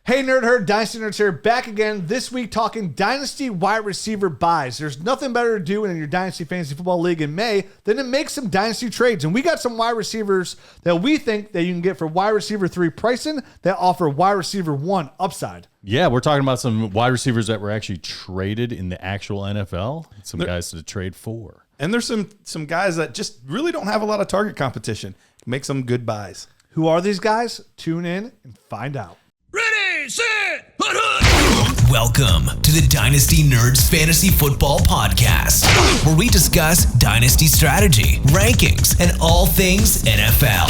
Hey, Nerd Herd, Dynasty Nerds here, back again this week talking Dynasty wide receiver buys. There's nothing better to do in your Dynasty Fantasy Football League in May than to make some Dynasty trades. And we got some wide receivers that we think that you can get for wide receiver 3 pricing that offer wide receiver 1 upside. Yeah, we're talking about some wide receivers that were actually traded in the actual NFL. Some guys to trade for. And there's some guys that just really don't have a lot of target competition. Make some good buys. Who are these guys? Tune in and find out. Ready, set, hut. Welcome to the Dynasty Nerds Fantasy Football Podcast, where we discuss Dynasty strategy, rankings, and all things NFL.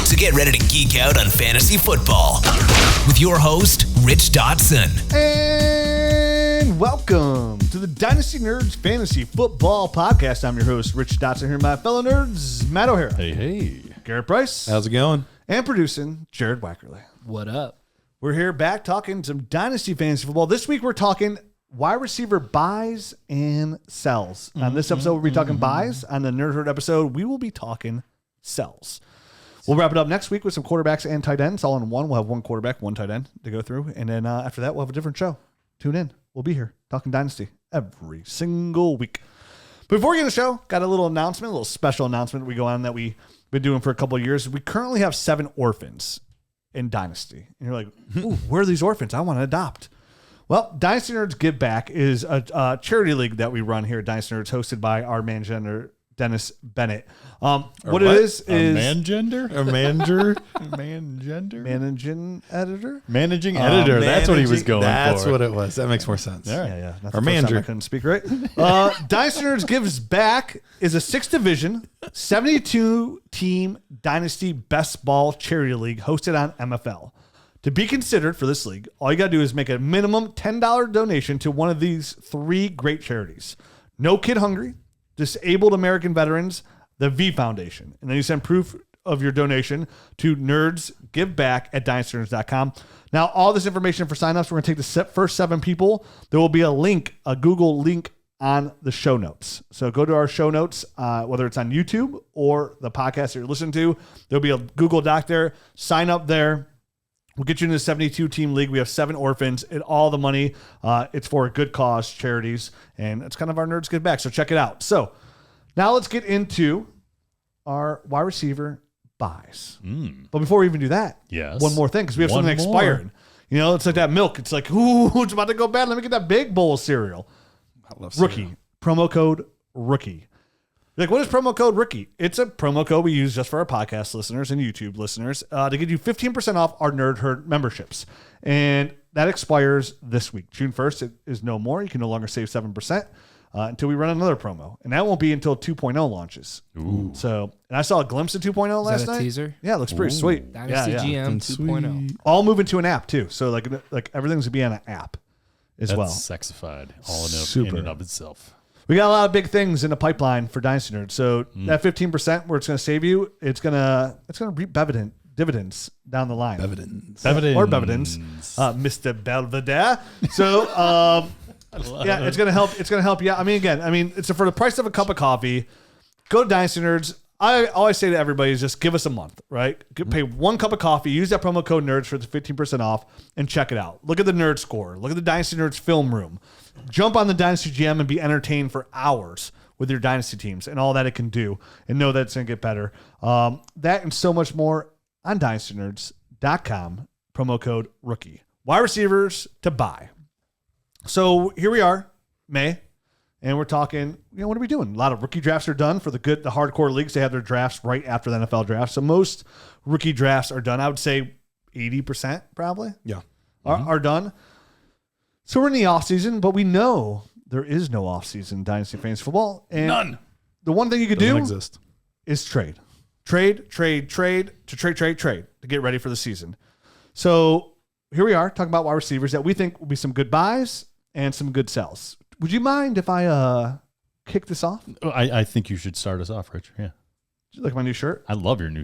So get ready to geek out on fantasy football with your host, Rich Dotson. And welcome to the Dynasty Nerds Fantasy Football Podcast. I'm your host, Rich Dotson, here with my fellow nerds, Matt O'Hara. Hey. Garret Price. How's it going? And producing, Jared Wackerly. What up? We're here back talking some Dynasty Fantasy Football. This week we're talking wide receiver buys and sells. On this episode we'll be talking buys. On the Nerd Herd episode we will be talking sells. We'll wrap it up next week with some quarterbacks and tight ends all in one. We'll have one quarterback, one tight end to go through. And then after that we'll have a different show. Tune in. We'll be here talking Dynasty every single week. Before we get into the show, got a little announcement, a little special announcement we go on that we've been doing for a couple of years. We currently have 7 orphans in Dynasty. And you're like, ooh, where are these orphans? I want to adopt. Well, Dynasty Nerds Give Back is a charity league that we run here at Dynasty Nerds, hosted by our mangender, Dennis Bennett. What it is A mangender? A manager? Mangender? Managing editor? Managing editor. That's what he was going That's for. what it was. That makes more sense. All right. Yeah. That's Or the first time manager. I couldn't speak right. Dynasty Nerds Gives Back is a 6th division, 72-team Dynasty Best Ball charity league hosted on MFL. To be considered for this league, all you got to do is make a minimum $10 donation to one of these 3 great charities. No Kid Hungry, Disabled American Veterans, the V Foundation. And then you send proof of your donation to nerdsgiveback@dynastynerds.com. Now, all this information for signups, we're going to take the first 7 people. There will be a link, a Google link on the show notes. So go to our show notes, whether it's on YouTube or the podcast that you're listening to. There'll be a Google Doc there. Sign up there. We'll get you in the 72-team league. We have 7 orphans, and all the money, it's for good cause charities, and it's kind of our Nerds Give Back, so check it out. So now let's get into our wide receiver buys. But before we even do that, one more thing, because we have something expired. You know, it's like that milk. It's like, ooh, it's about to go bad. Let me get that big bowl of cereal. I love cereal. Rookie. Promo code ROOKIE. Like, what is promo code ROOKIE? It's a promo code we use just for our podcast listeners and YouTube listeners to get you 15% off our Nerd Herd memberships. And that expires this week. June 1st, it is no more. You can no longer save 7% until we run another promo. And that won't be until 2.0 launches. Ooh. So, and I saw a glimpse of 2.0 last night. Teaser? Yeah, it looks pretty sweet. Dynasty GM 2.0. All moving to an app, too. So, like everything's going to be on an app as That's well. sexified all Super. in and of itself. We got a lot of big things in the pipeline for Dynasty Nerds. So that 15% where it's going to save you, it's going to reap dividends down the line. Evidence. Or Bevidens, Mr. Belvedere. So yeah, it's going to help. It's going to help you. I mean, it's for the price of a cup of coffee. Go to Dynasty Nerds. I always say to everybody is just give us a month, right? Pay 1 cup of coffee, use that promo code NERDS for the 15% off, and check it out. Look at the Nerd Score. Look at the Dynasty Nerds film room. Jump on the Dynasty GM and be entertained for hours with your Dynasty teams and all that it can do, and know that it's going to get better. That and so much more on dynastynerds.com, promo code ROOKIE. Wide receivers to buy. So here we are, May. And we're talking, what are we doing? A lot of rookie drafts are done for the hardcore leagues. They have their drafts right after the NFL draft. So most rookie drafts are done. I would say 80% probably are done. So we're in the offseason, but we know there is no offseason in Dynasty Fantasy Football. And None. The one thing you could Doesn't do exist. is trade to get ready for the season. So here we are talking about wide receivers that we think will be some good buys and some good sells. Would you mind if I kick this off? I think you should start us off, Rich. Yeah. You like my new shirt? I love your new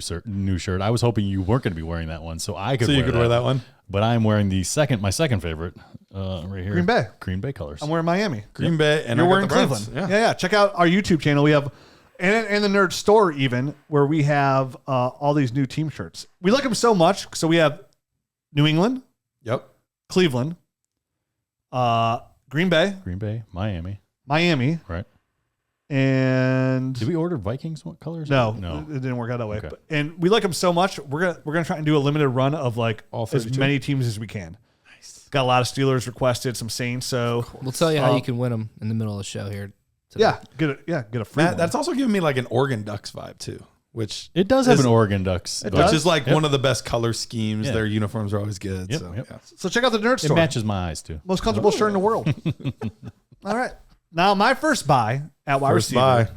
shirt. I was hoping you weren't going to be wearing that one, so I could. So you could wear that one. But I'm wearing my second favorite, right here. Green Bay colors. I'm wearing Miami. Green Bay, and you're I wearing got the Browns. Cleveland. Yeah. Check out our YouTube channel. We have and the Nerd Store even where we have all these new team shirts. We like them so much. So we have New England. Yep. Cleveland, Green Bay, Miami. right? And did we order Vikings? What colors? No, it didn't work out that way. Okay. And we like them so much, we're gonna try and do a limited run of like All as 32? many teams as we can. Nice. Got a lot of Steelers requested, some Saints. So We'll tell you how you can win them in the middle of the show here today. Get a free Matt, one. that's also giving me like an Oregon Ducks vibe too, which It does have an Oregon Ducks. which is like one of the best color schemes. Their uniforms are always good. Yep, So, yep. yeah. So check out the Nerd It Store. matches my eyes too. Most comfortable shirt in the world. All right. Now my first buy at wide First receiver buy.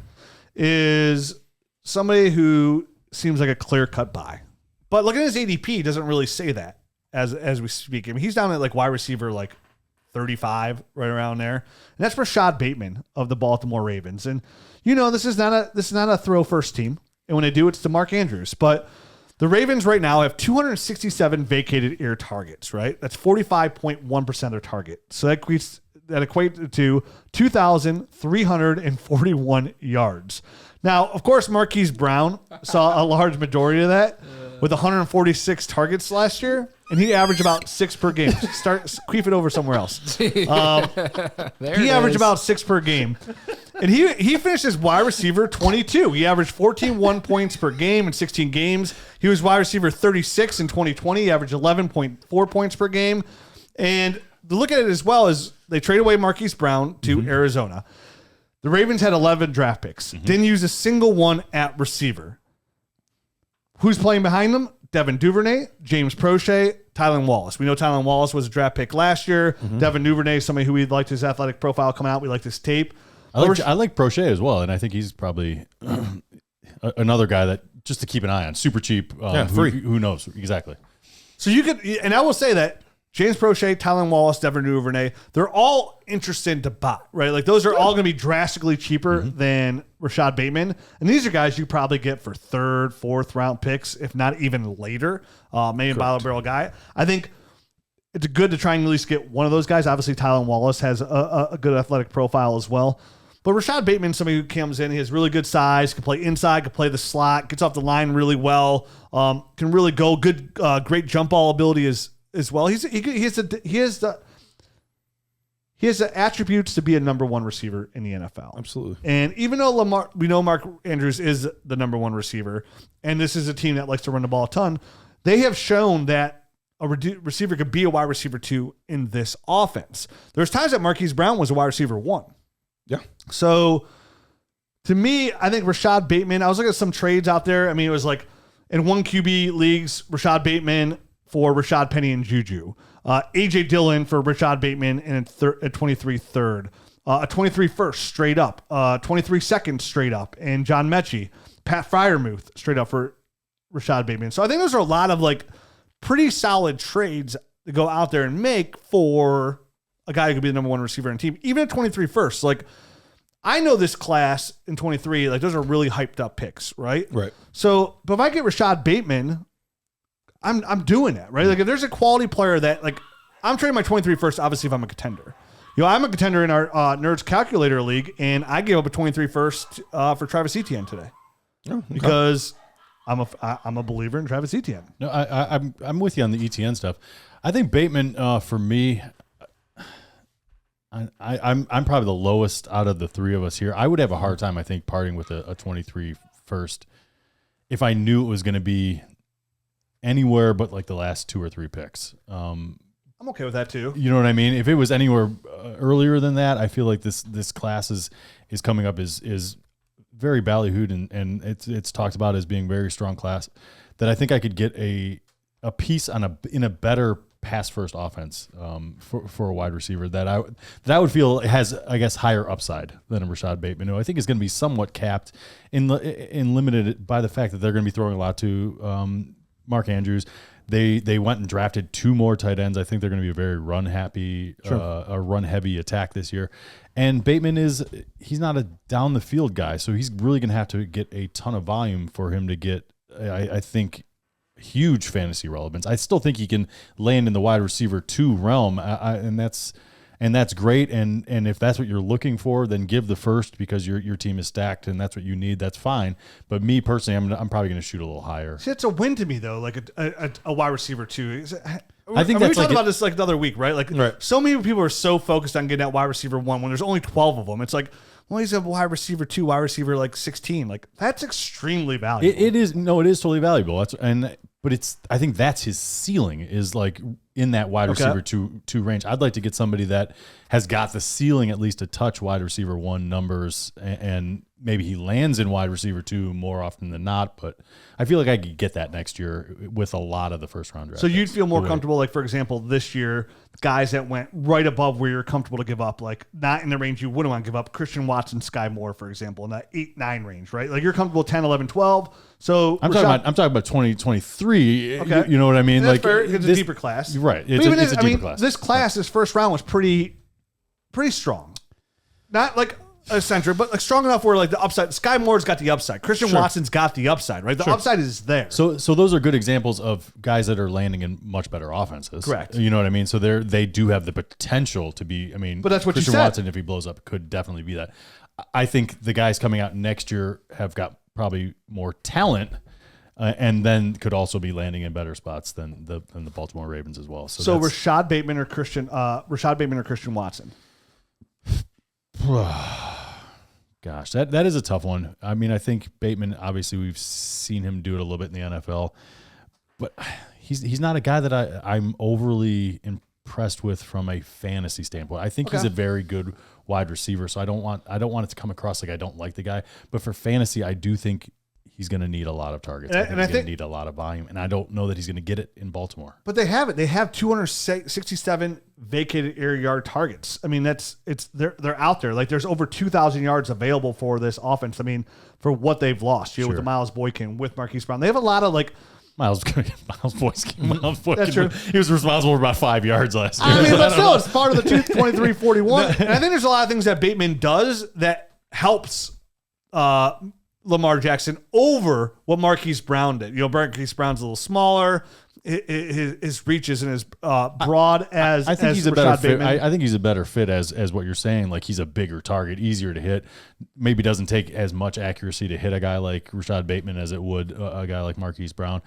is somebody who seems like a clear-cut buy. But looking at his ADP doesn't really say that as we speak. I mean, he's down at like wide receiver like 35, right around there. And that's Rashad Bateman of the Baltimore Ravens. And this is not a throw first team. And when they do, it's to Mark Andrews. But the Ravens right now have 267 vacated air targets, right? That's 45.1% of their target. So that equates to 2,341 yards. Now, of course, Marquise Brown saw a large majority of that with 146 targets last year, and he averaged about 6 per game. Queef it over somewhere else. He averaged about 6 per game. And he finished as wide receiver 22. He averaged 14.1 points per game in 16 games. He was wide receiver 36 in 2020. He averaged 11.4 points per game. And to look at it as well as they traded away Marquise Brown to Arizona. The Ravens had 11 draft picks. Didn't use a single one at receiver. Who's playing behind them? Devin Duvernay, James Prochet, Tylan Wallace. We know Tylan Wallace was a draft pick last year. Devin Duvernay, somebody who we liked his athletic profile coming out. We liked his tape. I like Prochet as well, and I think he's probably another guy that just to keep an eye on. Super cheap. Free. Who knows? Exactly. So you could, and I will say that James Prochet, Tylan Wallace, Devin Duvernay, they're all interested to buy, right? Like those are all going to be drastically cheaper than Rashad Bateman. And these are guys you probably get for third, fourth round picks, if not even later. Maybe a bottle barrel guy. I think it's good to try and at least get one of those guys. Obviously, Tylan Wallace has a good athletic profile as well. But Rashad Bateman, somebody who comes in, he has really good size, can play inside, can play the slot, gets off the line really well, can really go good, great jump ball ability as well. He has the attributes to be a number one receiver in the NFL. Absolutely. And even though we know Mark Andrews is the number one receiver, and this is a team that likes to run the ball a ton, they have shown that a receiver could be a wide receiver 2 in this offense. There's times that Marquise Brown was a wide receiver 1. Yeah. So to me, I think Rashad Bateman, I was looking at some trades out there. I mean, it was like in 1 QB leagues, Rashad Bateman for Rashad Penny and Juju. A.J. Dillon for Rashad Bateman and a 23 third. A 23 first straight up. 23 second straight up. And John Mechie. Pat Freiermuth straight up for Rashad Bateman. So I think those are a lot of like pretty solid trades to go out there and make for a guy who could be the number one receiver on the team. Even at 23 first. Like I know this class in 23, like those are really hyped up picks, right? Right. So, but if I get Rashad Bateman, I'm doing that, right? Like if there's a quality player that like I'm trading my 23 first, obviously if I'm a contender. I'm a contender in our Nerds Calculator League, and I gave up a 23 first for Travis Etienne today. Oh, okay. Because I'm a believer in Travis Etienne. No, I'm with you on the ETN stuff. I think Bateman for me, I'm probably the lowest out of the three of us here. I would have a hard time, I think, parting with a 23 first if I knew it was going to be anywhere but like the last 2 or 3 picks. I'm okay with that too. You know what I mean? If it was anywhere earlier than that, I feel like this class is coming up is very ballyhooed and it's talked about as being very strong class. That I think I could get a piece in a better pass first offense for a wide receiver that I would feel has, I guess, higher upside than a Rashad Bateman, who I think is going to be somewhat capped in limited by the fact that they're going to be throwing a lot to Mark Andrews. They went and drafted 2 more tight ends. I think they're going to be a very run heavy attack this year. And Bateman he's not a down the field guy, so he's really going to have to get a ton of volume for him to get, I think, huge fantasy relevance. I still think he can land in the wide receiver 2 realm, and that's great. And if that's what you're looking for, then give the first because your team is stacked and that's what you need. That's fine. But me personally, I'm probably going to shoot a little higher. See, it's a win to me though. Like a wide receiver 2. I think we that's talked about this like the other week, right? Like so many people are so focused on getting that wide receiver 1 when there's only 12 of them. It's like, well, he's a wide receiver 2, wide receiver like 16. Like that's extremely valuable. It is totally valuable. But I think that's his ceiling is like in that wide receiver two range. I'd like to get somebody that has got the ceiling at least to touch wide receiver 1 numbers, and maybe he lands in wide receiver 2 more often than not. But I feel like I could get that next year with a lot of the first round draft. So you'd feel more comfortable, like for example, this year, guys that went right above where you're comfortable to give up, like not in the range you wouldn't want to give up. Christian Watson, Sky Moore, for example, in that 8-9 range, right? Like you're comfortable 10, 11, 12. So I'm talking about 2023. Okay. You know what I mean? That's like fair. It's a deeper class, right? It's a deeper class. This class, this first round was pretty strong. Not like eccentric, but like strong enough where like the upside. Sky Moore's got the upside. Christian Watson's got the upside, right? The upside is there. So those are good examples of guys that are landing in much better offenses. Correct. You know what I mean? So they do have the potential to be. I mean, but that's what Christian you said. Watson, if he blows up, could definitely be that. I think the guys coming out next year have got probably more talent. And then could also be landing in better spots than the Baltimore Ravens as well. So Rashad Bateman or Christian Watson. Gosh, that is a tough one. I mean, I think Bateman, obviously we've seen him do it a little bit in the NFL, but he's not a guy that I'm overly impressed with from a fantasy standpoint. I think he's a very good wide receiver, so I don't want it to come across like I don't like the guy. But for fantasy, I do think he's going to need a lot of targets. I think he's going to need a lot of volume, and I don't know that he's going to get it in Baltimore. But they have it. They have 267 vacated air yard targets. I mean, they're out there. Like there's over 2,000 yards available for this offense. I mean, for what they've lost, with the Miles Boykin, with Marquise Brown, they have a lot of like. Miles Boykin. That's true. He was responsible for about 5 yards last year. I mean, but still, it's part of the 23-41. And I think there's a lot of things that Bateman does that helps Lamar Jackson over what Marquise Brown did. You know, Marquise Brown's a little smaller. His reach isn't as broad as I think he's a Rashad better fit. Bateman. I think he's a better fit as what you're saying. Like he's a bigger target, easier to hit. Maybe doesn't take as much accuracy to hit a guy like Rashad Bateman as it would a guy like Marquise Brown.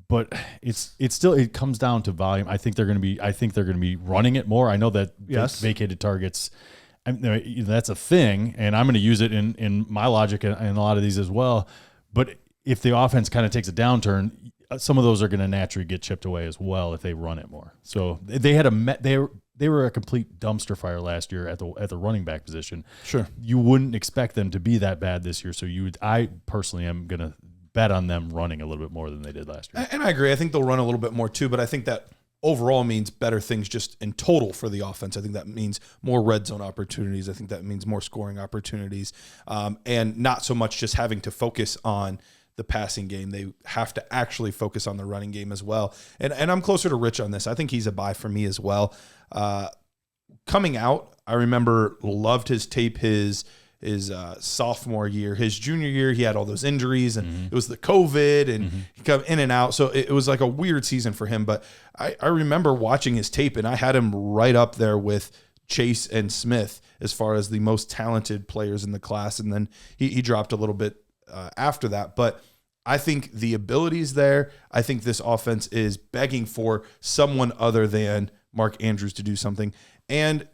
But it comes down to volume. I think they're going to be running it more. I know that vacated targets. That's a thing, and I'm going to use it in my logic and a lot of these as well. But if the offense kind of takes a downturn, some of those are going to naturally get chipped away as well if they run it more. So they were a complete dumpster fire last year at the running back position. Sure, you wouldn't expect them to be that bad this year. So I personally am going to bet on them running a little bit more than they did last year. And I agree. I think they'll run a little bit more too, but I think that overall means better things just in total for the offense. I think that means more red zone opportunities. I think that means more scoring opportunities, and not so much just having to focus on the passing game. They have to actually focus on the running game as well. And I'm closer to Rich on this. I think he's a buy for me as well. Coming out, I remember loved his tape, his sophomore year. His junior year, he had all those injuries, and it was the COVID, and he come in and out. So it was like a weird season for him. But I remember watching his tape, and I had him right up there with Chase and Smith as far as the most talented players in the class. And then he dropped a little bit after that. But I think the ability's there. I think this offense is begging for someone other than Mark Andrews to do something. And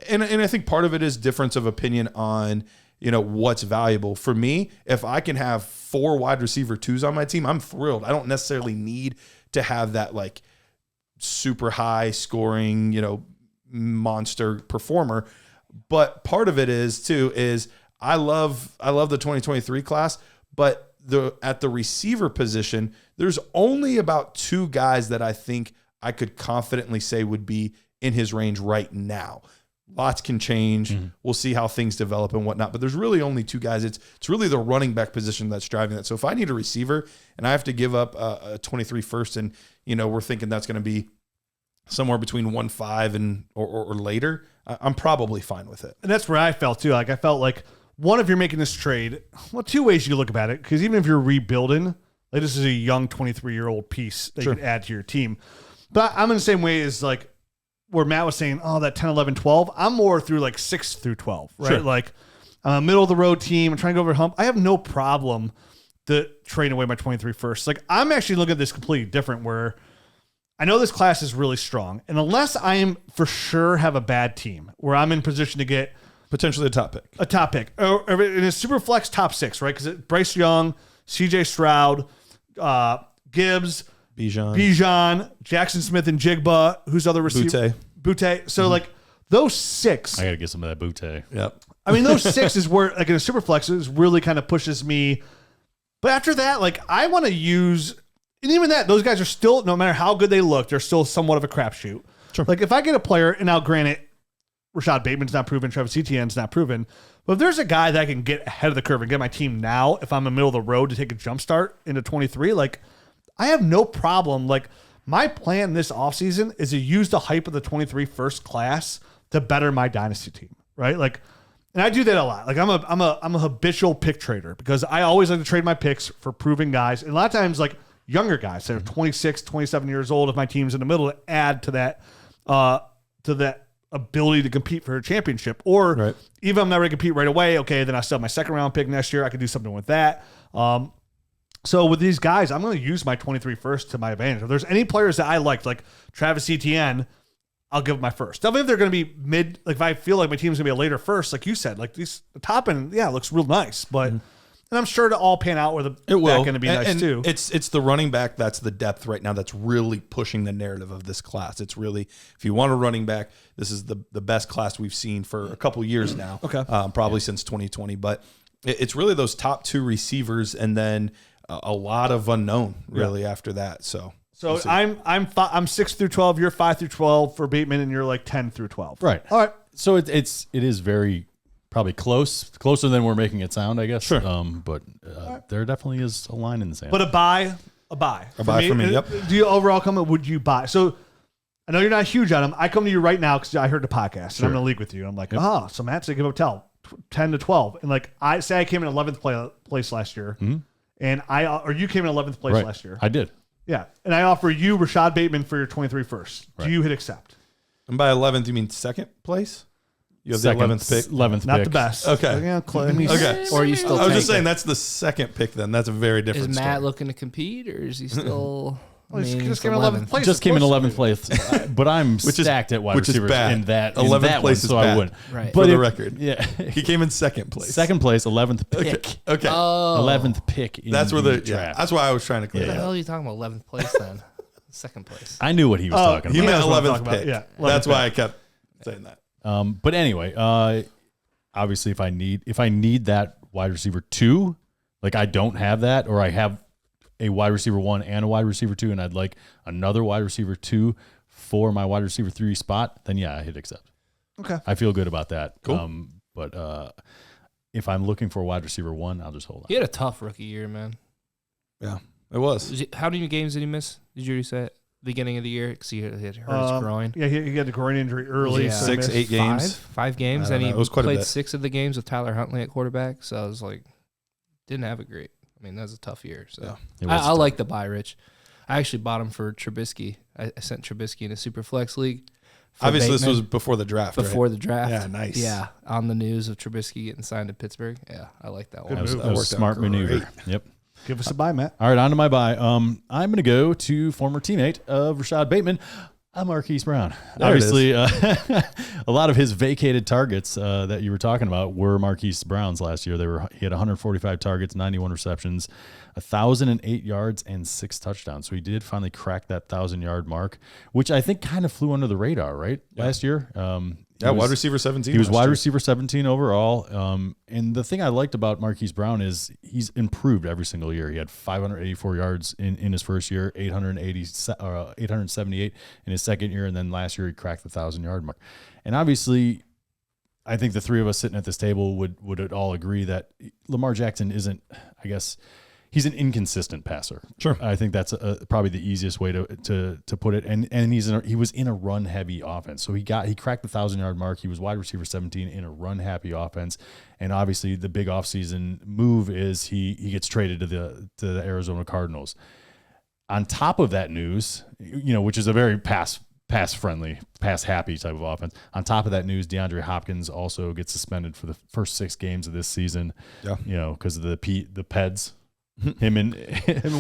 I think part of it is difference of opinion on, what's valuable. For me, if I can have 4 wide receiver 2s on my team, I'm thrilled. I don't necessarily need to have that like super high scoring, monster performer. But part of it is I love the 2023 class, but at the receiver position, there's only about 2 guys that I think I could confidently say would be in his range right now. Lots can change. We'll see how things develop and whatnot. But there's really only 2 guys. It's really the running back position that's driving that. So if I need a receiver and I have to give up a 23 first, and we're thinking that's going to be somewhere between 1.5 and or later, I'm probably fine with it. And that's where I felt too. Like I felt like, one, if you're making this trade, well, 2 ways you look at it. Because even if you're rebuilding, like this is a young 23-year-old piece that you can add to your team. But I'm in the same way as like where Matt was saying, that 10, 11, 12. I'm more through like 6 through 12, right? Sure. Like middle of the road team. I'm trying to go over the hump. I have no problem trading away my 23 first. Like I'm actually looking at this completely different where I know this class is really strong. And unless I am for sure have a bad team where I'm in position to get Potentially a top pick. Or in a super flex top 6, right? Because Bryce Young, CJ Stroud, Gibbs, Bijan, Jackson Smith, and Jigba. Who's other receiver? Butte. So like those 6. I got to get some of that Butte. Yep. I mean, those 6 is where like in a super flex is really kind of pushes me. But after that, like I want to use, and even that, those guys are still, no matter how good they look, they're still somewhat of a crapshoot. Sure. Like if I get a player, and now granted, Rashad Bateman's not proven, Travis Etienne's not proven, but if there's a guy that I can get ahead of the curve and get my team now, if I'm in the middle of the road to take a jump start into 23, like I have no problem. Like my plan this offseason is to use the hype of the 23 first class to better my dynasty team, right? Like, and I do that a lot. Like I'm a habitual pick trader because I always like to trade my picks for proven guys. And a lot of times like younger guys that are 26, 27 years old, if my team's in the middle, to add to that ability to compete for a championship. Or even if I'm not going to compete right away, okay, then I still have my second round pick next year. I could do something with that. So with these guys, I'm going to use my 23 first to my advantage. If there's any players that I liked, like Travis Etienne, I'll give them my first. Now, if they're going to be mid, like if I feel like my team's going to be a later first, like you said, like these the top end, yeah, it looks real nice. But and I'm sure to all pan out where the back going to be nice too. It's the running back that's the depth right now that's really pushing the narrative of this class. It's really, if you want a running back, this is the best class we've seen for a couple years now. Okay, probably since 2020. But it's really those top 2 receivers, and then a lot of unknown really after that. So we'll I'm 6 through 12. You're 5 through 12 for Bateman, and you're like 10 through 12. Right. All right. So it is very probably closer than we're making it sound, I guess. Sure. But there definitely is a line in the sand. But a buy for me. Yep. Do you overall come up? Would you buy? So I know you're not huge on them. I come to you right now because I heard the podcast and I'm in a league with you. And I'm like, so Matt's a good hotel, 10 to 12, and like I came in 11th place last year, and you came in 11th place last year. I did. Yeah, and I offer you Rashad Bateman for your 23 first. Do you hit accept? And by 11th, you mean second place? You have the 11th pick. 11th Not pick. the best. Okay. Okay. Or are you still? I was just saying that's the second pick. Then that's a very different. Is Matt story. looking to compete, or is he still? He just came in 11th place. Just came in 11th place, but I'm stacked at wide receivers in that 11th place, so I wouldn't. Right. For the record, yeah, he came in second place. Second place, 11th pick. Okay. 11th pick. That's where the draft. That's why I was trying to clear What that the hell up. are you talking about? 11th place then? Second place. I knew what he was talking He about. meant That's what I'm 11th talking pick. about. Yeah, 11th That's why I pick. kept saying that. But anyway, obviously, if I need that wide receiver 2, like I don't have that, or I have a wide receiver 1 and a wide receiver 2, and I'd like another wide receiver 2 for my wide receiver 3 spot, then yeah, I hit accept. Okay. I feel good about that. Cool. But if I'm looking for a wide receiver 1, I'll just hold on. He had a tough rookie year, man. Yeah, it was. How many games did he miss? Did you already say it? Beginning of the year because he had hurt his groin. Yeah, he had the groin injury early. Yeah. So he 6, missed 8 games. Five games, I don't and he know. It was quite a played bit. 6 of the games with Tyler Huntley at quarterback. So I was like, didn't have it great. I mean, that was a tough year. So I like the buy, Rich. I actually bought him for Trubisky. I sent Trubisky in a super flex league. Obviously, Bateman. this was before the draft. Before right? the draft. Yeah, nice. Yeah, on the news of Trubisky getting signed to Pittsburgh. Yeah, I like that one. That was That a worked out smart great. maneuver. Yep. Give us a buy, Matt. All right, on to my buy. I'm going to go to former teammate of Rashad Bateman, Marquise Brown. There Obviously, a lot of his vacated targets that you were talking about were Marquise Brown's last year. He had 145 targets, 91 receptions, 1,008 yards, and 6 touchdowns. So he did finally crack that 1,000-yard mark, which I think kind of flew under the radar, right? Yeah. Last year. Wide receiver 17. He was last wide year. receiver 17 overall. And the thing I liked about Marquise Brown is he's improved every single year. He had 584 yards in his first year, 878 in his second year, and then last year he cracked the 1,000-yard mark. And obviously, I think the three of us sitting at this table would all agree that Lamar Jackson isn't, I guess, he's an inconsistent passer. Sure. I think that's probably the easiest way to put it. And he was in a run heavy offense. So he cracked the 1,000-yard mark. He was wide receiver 17 in a run happy offense. And obviously the big offseason move is he gets traded to the Arizona Cardinals. On top of that news, which is a very pass friendly, pass happy type of offense. On top of that news, DeAndre Hopkins also gets suspended for the first 6 games of this season. Yeah. Because of the PEDs. Him and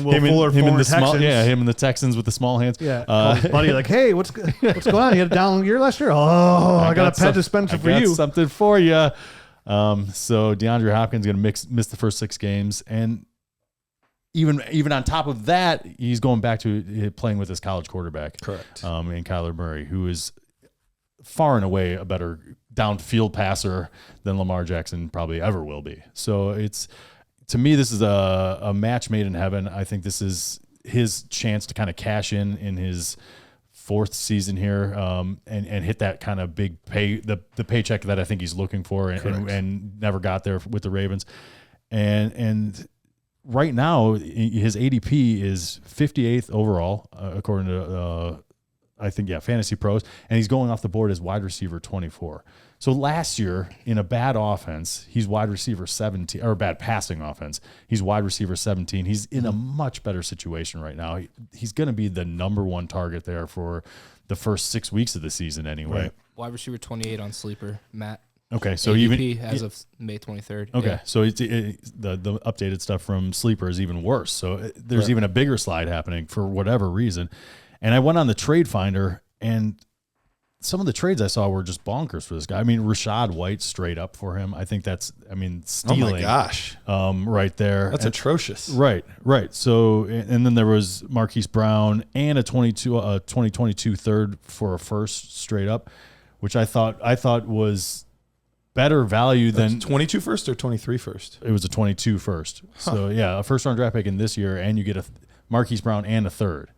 Will Fuller, him and the Texans. small, him and the Texans with the small hands. Yeah, call his buddy like, hey, what's going on? You had a down year last year. Oh, I got a pet dispenser for you. Something for you. So DeAndre Hopkins going to miss the first 6 games, and even on top of that, he's going back to playing with his college quarterback, correct? In Kyler Murray, who is far and away a better downfield passer than Lamar Jackson probably ever will be. So to me, this is a match made in heaven. I think this is his chance to kind of cash in his 4th season here, and hit that kind of big the paycheck that I think he's looking for, and never got there with the Ravens. And right now, his ADP is 58th overall, according to I think Fantasy Pros, and he's going off the board as wide receiver 24. So last year, in a bad offense, he's wide receiver 17, or a bad passing offense, he's wide receiver 17. He's in a much better situation right now. He's going to be the number 1 target there for the first 6 weeks of the season anyway. Right. Wide receiver 28 on Sleeper, Matt. Okay, so ADP as of May 23rd. Okay, so the updated stuff from Sleeper is even worse. So there's even a bigger slide happening for whatever reason. And I went on the trade finder, and some of the trades I saw were just bonkers for this guy. I mean, Rashad White straight up for him. I think that's, stealing. Oh my gosh. Right there. That's atrocious. Right. So, and then there was Marquise Brown and a 2022 third for a first straight up, which I thought was better value than 22 first or 23 first. It was a 22 first. Huh. So a first round draft pick in this year, and you get a Marquise Brown and a third.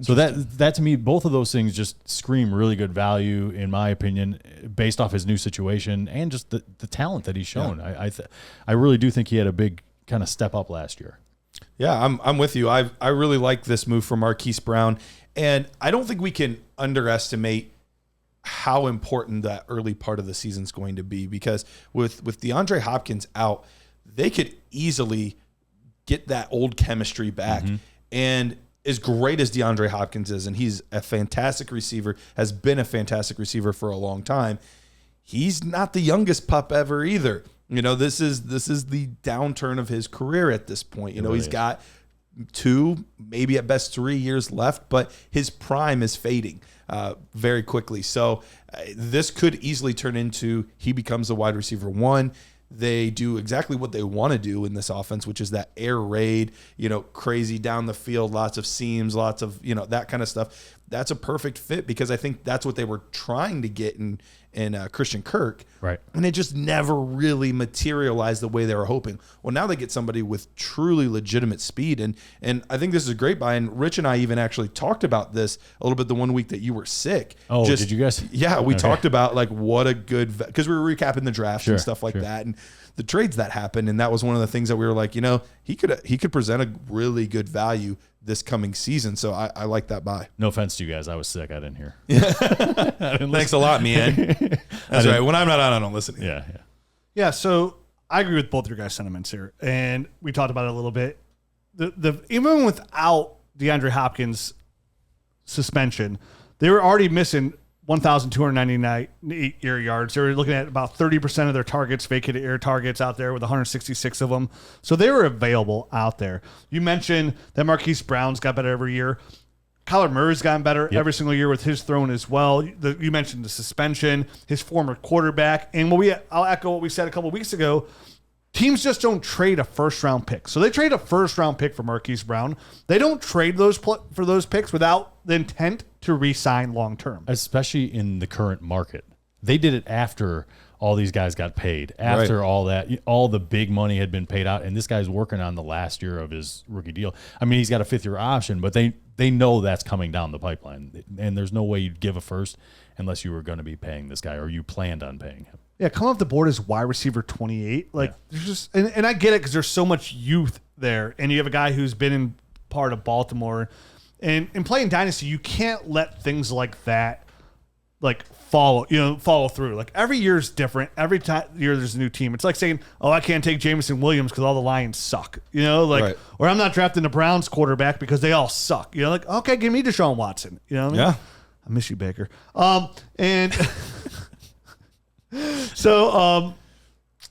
So that to me, both of those things just scream really good value, in my opinion, based off his new situation and just the talent that he's shown. Yeah. I really do think he had a big kind of step up last year. Yeah, I'm with you. I really like this move from Marquise Brown, and I don't think we can underestimate how important that early part of the season is going to be, because with DeAndre Hopkins out, they could easily get that old chemistry back. And as great as DeAndre Hopkins is, and he's a fantastic receiver, has been a fantastic receiver for a long time, he's not the youngest pup ever either. This is the downturn of his career at this point. He's got 2, maybe at best 3 years left, but his prime is fading very quickly. So this could easily turn into he becomes the wide receiver 1. They do exactly what they want to do in this offense, which is that air raid, crazy down the field, lots of seams, lots of, that kind of stuff. That's a perfect fit, because I think that's what they were trying to get in Christian Kirk. Right. And it just never really materialized the way they were hoping. Well, now they get somebody with truly legitimate speed. And I think this is a great buy. And Rich and I even actually talked about this a little bit the one week that you were sick. Oh, did you guys? Yeah, we talked about what a good, because we were recapping the drafts and stuff like that. And the trades that happened. And that was one of the things that we were like, he could present a really good value this coming season. So I like that buy. No offense to you guys. I was sick. I didn't hear. Thanks a lot, man. That's right. When I'm not on, I don't listen. Yeah. So I agree with both your guys' sentiments here. And we talked about it a little bit. Even without DeAndre Hopkins' suspension, they were already missing 1,298 air yards. They were looking at about 30% of their targets, vacated air targets out there, with 166 of them. So they were available out there. You mentioned that Marquise Brown's got better every year. Kyler Murray's gotten better every single year with his throwing as well. You mentioned the suspension, his former quarterback. And I'll echo what we said a couple of weeks ago. Teams just don't trade a first-round pick. So they trade a first-round pick for Marquise Brown. They don't trade for those picks without the intent to re-sign long-term. Especially in the current market. They did it after all these guys got paid, after all the big money had been paid out, and this guy's working on the last year of his rookie deal. I mean, he's got a 5th-year option, but they know that's coming down the pipeline, and there's no way you'd give a first unless you were going to be paying this guy or you planned on paying him. Yeah, come off the board as wide receiver 28. There's just, and I get it because there's so much youth there, and you have a guy who's been in part of Baltimore, and in playing Dynasty, you can't let things like that follow through. Like every year is different. Every year there's a new team. It's like saying, "Oh, I can't take Jameson Williams because all the Lions suck." Or I'm not drafting the Browns quarterback because they all suck. Okay, give me Deshaun Watson. Yeah, I miss you, Baker. And. So,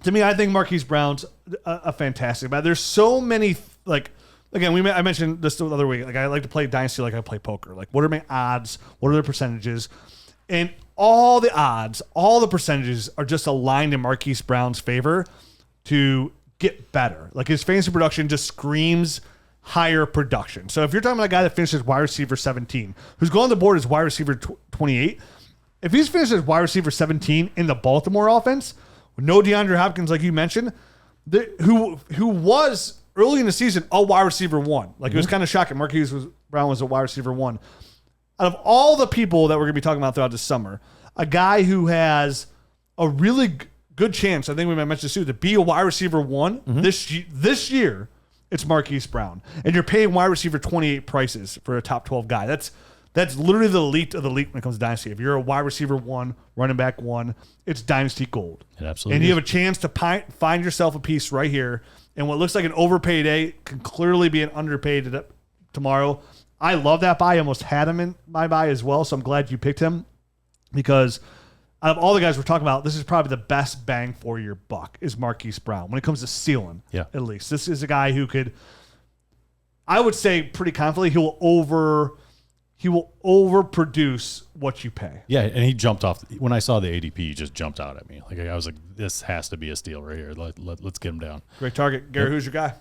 to me, I think Marquise Brown's a fantastic buy. There's so many like, again, I mentioned this the other week. Like, I like to play Dynasty like I play poker. Like, what are my odds? What are the percentages? And all the odds, all the percentages are just aligned in Marquise Brown's favor to get better. Like, his fantasy production just screams higher production. So if you're talking about a guy that finishes wide receiver 17, who's going on the board as wide receiver 28, if he's finished as wide receiver 17 in the Baltimore offense, no DeAndre Hopkins, like you mentioned, who was early in the season a wide receiver 1. Like, it was kind of shocking. Marquise Brown was a wide receiver 1. Out of all the people that we're going to be talking about throughout this summer, a guy who has a really good chance, I think we might mention this too, to be a wide receiver 1 this year, it's Marquise Brown. And you're paying wide receiver 28 prices for a top 12 guy. That's literally the elite of the elite when it comes to Dynasty. If you're a wide receiver 1, running back 1, it's Dynasty gold. It absolutely and you is. have a chance to find yourself a piece right here. And what looks like an overpaid day can clearly be an underpaid tomorrow. I love that buy. I almost had him in my buy as well, so I'm glad you picked him because out of all the guys we're talking about, this is probably the best bang for your buck is Marquise Brown when it comes to ceiling. Yeah, at least this is a guy who could, I would say, pretty confidently he will overproduce what you pay. Yeah, and he jumped off when I saw the ADP. He just jumped out at me. Like, I was like, this has to be a steal right here. Let's get him down. Great target, Garret. Who's your guy?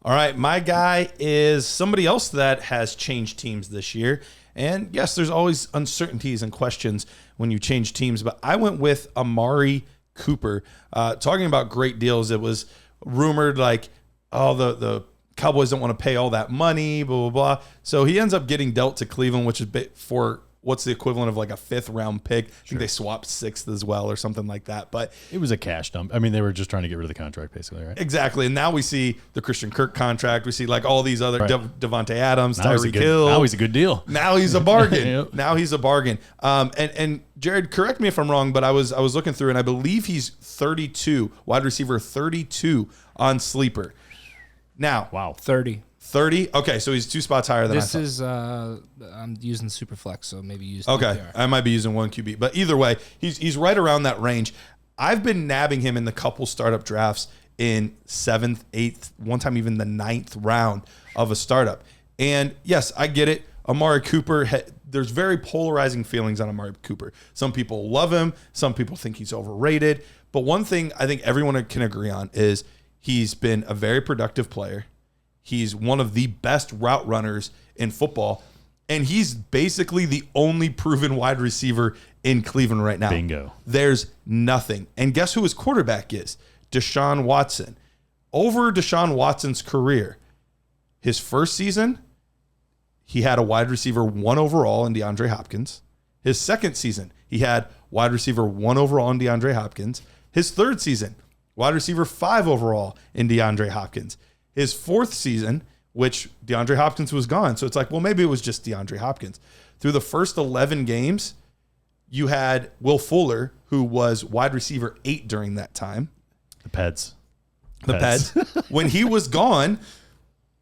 All right, my guy is somebody else that has changed teams this year. And yes, there's always uncertainties and questions when you change teams, but I went with Amari Cooper. Talking about great deals, it was rumored like, oh, the Cowboys don't want to pay all that money, blah, blah, blah. So he ends up getting dealt to Cleveland, which is for what's the equivalent of like a 5th round pick. I think they swapped 6th as well or something like that. But it was a cash dump. I mean, they were just trying to get rid of the contract basically, right? Exactly. And now we see the Christian Kirk contract. We see like all these other Devontae Adams, Now Tyreek Hill. Now he's a good deal. Now he's a bargain. Yep. Now he's a bargain. And Jared, correct me if I'm wrong, but I was looking through and I believe he's 32, wide receiver 32 on Sleeper. Now, wow, 30. 30. Okay, so he's 2 spots higher than I thought. This is I'm using Superflex, so maybe use Okay, PPR. I might be using 1 QB, but either way, he's right around that range. I've been nabbing him in the couple startup drafts in 7th, 8th, one time even the 9th round of a startup. And yes, I get it. Amari Cooper, there's very polarizing feelings on Amari Cooper. Some people love him. Some people think he's overrated. But one thing I think everyone can agree on is he's been a very productive player. He's one of the best route runners in football. And he's basically the only proven wide receiver in Cleveland right now. Bingo. There's nothing. And guess who his quarterback is? Deshaun Watson. Over Deshaun Watson's career, his first season, he had a wide receiver 1 overall in DeAndre Hopkins. His second season, he had wide receiver 1 overall in DeAndre Hopkins. His third season, wide receiver 5 overall in DeAndre Hopkins. His 4th season, which DeAndre Hopkins was gone. So it's like, well, maybe it was just DeAndre Hopkins. Through the first 11 games, you had Will Fuller, who was wide receiver 8 during that time. The Peds. The Peds. When he was gone,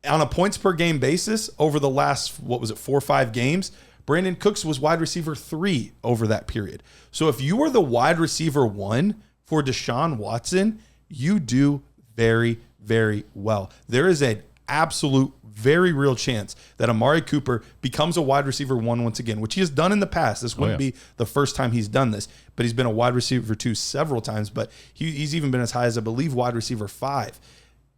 on a points per game basis, over the last, 4 or 5 games, Brandon Cooks was wide receiver 3 over that period. So if you are the wide receiver 1 for Deshaun Watson, you do very, very well. There is an absolute, very real chance that Amari Cooper becomes a wide receiver 1 once again, which he has done in the past. This wouldn't be the first time he's done this, but he's been a wide receiver 2 several times, but he's even been as high as, I believe, wide receiver 5.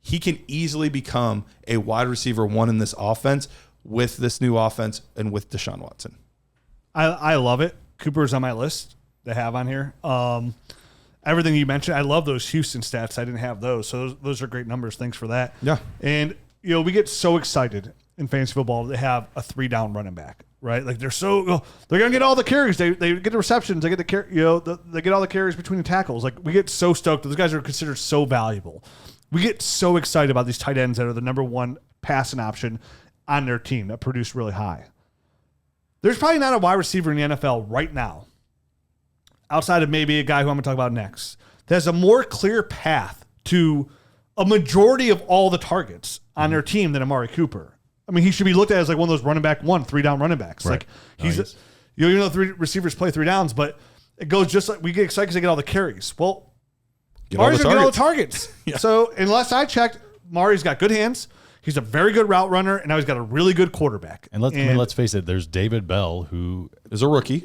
He can easily become a wide receiver 1 in this offense with this new offense and with Deshaun Watson. I love it. Cooper's on my list to have on here. Everything you mentioned, I love those Houston stats. I didn't have those. So those are great numbers. Thanks for that. Yeah. And, we get so excited in fantasy football to have a 3-down running back, right? Like they're going to get all the carries. They get the receptions. They get they get all the carries between the tackles. Like we get so stoked. Those guys are considered so valuable. We get so excited about these tight ends that are the number 1 passing option on their team that produce really high. There's probably not a wide receiver in the NFL right now, outside of maybe a guy who I'm going to talk about next, that has a more clear path to a majority of all the targets on their team than Amari Cooper. I mean, he should be looked at as like one of those running back 3-down running backs. Right. Like he's, you know, 3 receivers play 3 downs, but it goes just like we get excited because they get all the carries. Well, Mari's going to get all the targets. Yeah. So unless I checked, Mari's got good hands. He's a very good route runner, and now he's got a really good quarterback. And let's face it, there's David Bell, who is a rookie.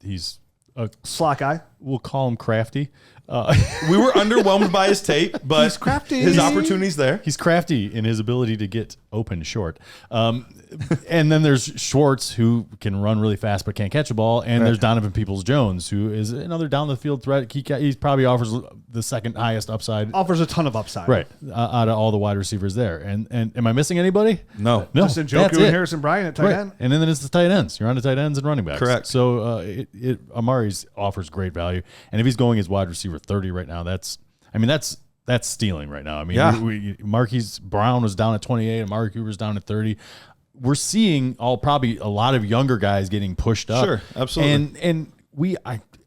He's a slot guy. We'll call him crafty. We were underwhelmed by his tape, but he's crafty. His opportunity's there. He's crafty in his ability to get open short. And then there's Schwartz, who can run really fast but can't catch a ball. And there's Donovan Peoples-Jones, who is another down-the-field threat. He probably offers the second highest upside. Offers a ton of upside. Right, out of all the wide receivers there. And am I missing anybody? No. Just Njoku and Harrison Bryant at tight end. And then it's the tight ends. You're on to tight ends and running backs. Correct. So Amari's offers great value. And if he's going as wide receiver 30 right now, that's stealing right now. I mean, Marquise Brown was down at 28, Amari Cooper's down at 30. We're seeing probably a lot of younger guys getting pushed up. Sure, absolutely. And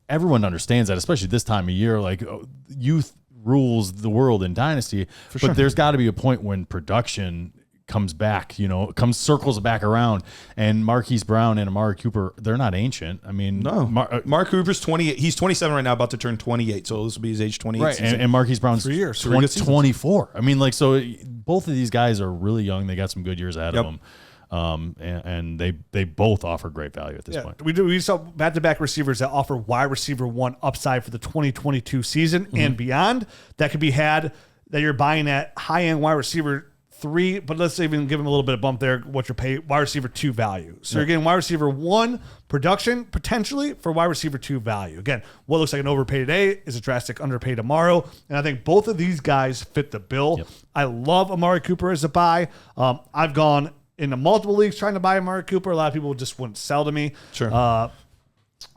everyone understands that, especially this time of year. Like, youth rules the world in Dynasty, but there's got to be a point when production comes back, circles back around. And Marquise Brown and Amari Cooper, they're not ancient. I mean, no. Mark Cooper's 28. He's 27 right now, about to turn 28. So this will be his age 28. Right. And Marquise Brown's 3 years, 24. I mean, so both of these guys are really young. They got some good years ahead of them. And they both offer great value at this point. We saw back-to-back receivers that offer wide receiver 1 upside for the 2022 season and beyond. That could be had that you're buying at high-end wide receiver 3, but let's even give him a little bit of bump there. What you pay wide receiver 2 value. So you're getting wide receiver 1 production potentially for wide receiver 2 value. Again, what looks like an overpay today is a drastic underpay tomorrow, and I think both of these guys fit the bill. I love Amari Cooper as a buy. I've gone into multiple leagues trying to buy Amari Cooper. A lot of people just wouldn't sell to me. Sure.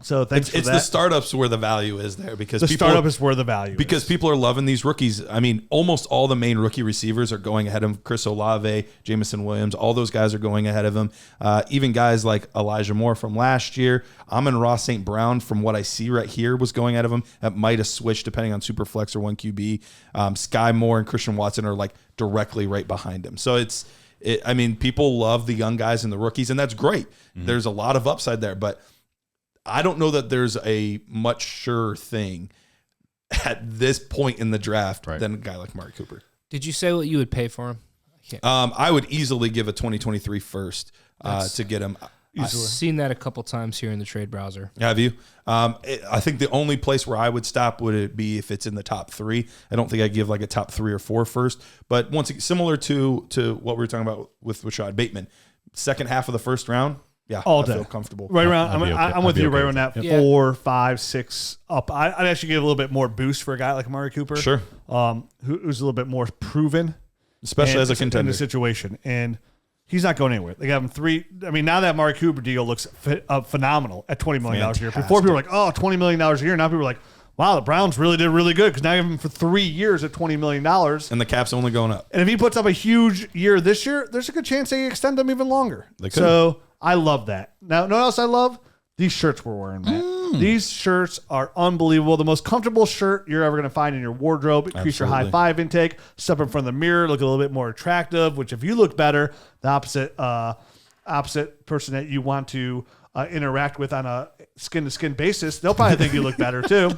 So thanks for that. It's the startups where the value is there because startup is where the value because is. People are loving these rookies. I mean, almost all the main rookie receivers are going ahead of him. Chris Olave, Jameson Williams, all those guys are going ahead of him. Even guys like Elijah Moore from last year. Amon-Ra St. Brown, from what I see right here, was going ahead of him. That might have switched depending on Superflex or 1QB. Sky Moore and Christian Watson are like directly right behind him. So I mean, people love the young guys and the rookies, and that's great. There's a lot of upside there, but I don't know that there's a much sure thing at this point in the draft than a guy like Amari Cooper. Did you say what you would pay for him? I would easily give a 2023 first to get him. I've seen that a couple times here in the trade browser. Have you? I think the only place where I would stop would be if it's in the top 3. I don't think I'd give like a top 3 or 4 first. But once again, similar to what we were talking about with Rashad Bateman, second half of the first round. Yeah, all I day. feel comfortable. Right around. I'm with you right around that 4, 5, 6 up. I'd actually give a little bit more boost for a guy like Amari Cooper. Sure. Who's a little bit more proven, especially as a contender in the situation, and he's not going anywhere. They got him 3. I mean, now that Amari Cooper deal looks phenomenal at $20 million a year. Before people were like, "Oh, $20 million a year." Now people are like, "Wow, the Browns really did really good because now you have him for 3 years at $20 million, and the cap's only going up." And if he puts up a huge year this year, there's a good chance they extend him even longer. They could. So I love that. Now, you know what else I love? These shirts we're wearing, Matt. These shirts are unbelievable. The most comfortable shirt you're ever going to find in your wardrobe. Increase your high five intake. Step in front of the mirror. Look a little bit more attractive, which if you look better, the opposite person that you want to interact with on a skin-to-skin basis, they'll probably think you look better too.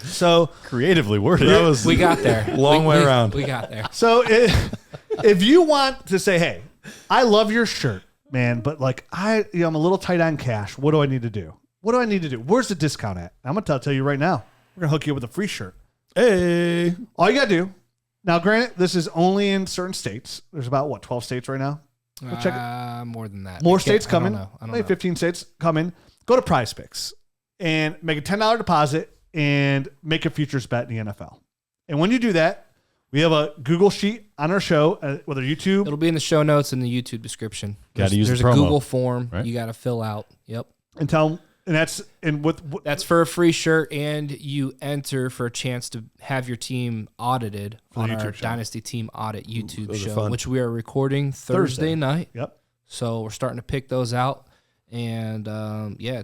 So creatively worded. We got there. Long way around. We got there. So if you want to say, "Hey, I love your shirt, man, but like I'm a little tight on cash. What do I need to do? What do I need to do? Where's the discount at?" I'm gonna tell you right now. We're gonna hook you up with a free shirt. Hey, all you gotta do. Now, granted, this is only in certain states. There's about 12 states right now. We'll check it. More than that. More states coming. I don't Maybe know. 15 states coming. Go to PrizePicks and make a $10 deposit and make a futures bet in the NFL. And when you do that, we have a Google sheet on our show, whether YouTube. It'll be in the show notes in the YouTube description. Got to use There's the a promo. Google form right? you got to fill out. Yep. And tell them, and that's for a free shirt, and you enter for a chance to have your team audited on our Dynasty Team Audit YouTube show, which we are recording Thursday night. Yep. So we're starting to pick those out. And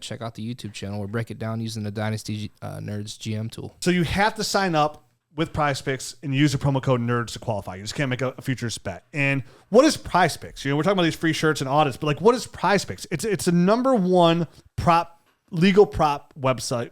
check out the YouTube channel. We'll break it down using the Dynasty Nerds GM tool. So you have to sign up with PrizePicks and use the promo code NERDS to qualify. You just can't make a futures bet. And what is PrizePicks? We're talking about these free shirts and audits, but like, what is PrizePicks? It's the number one legal prop website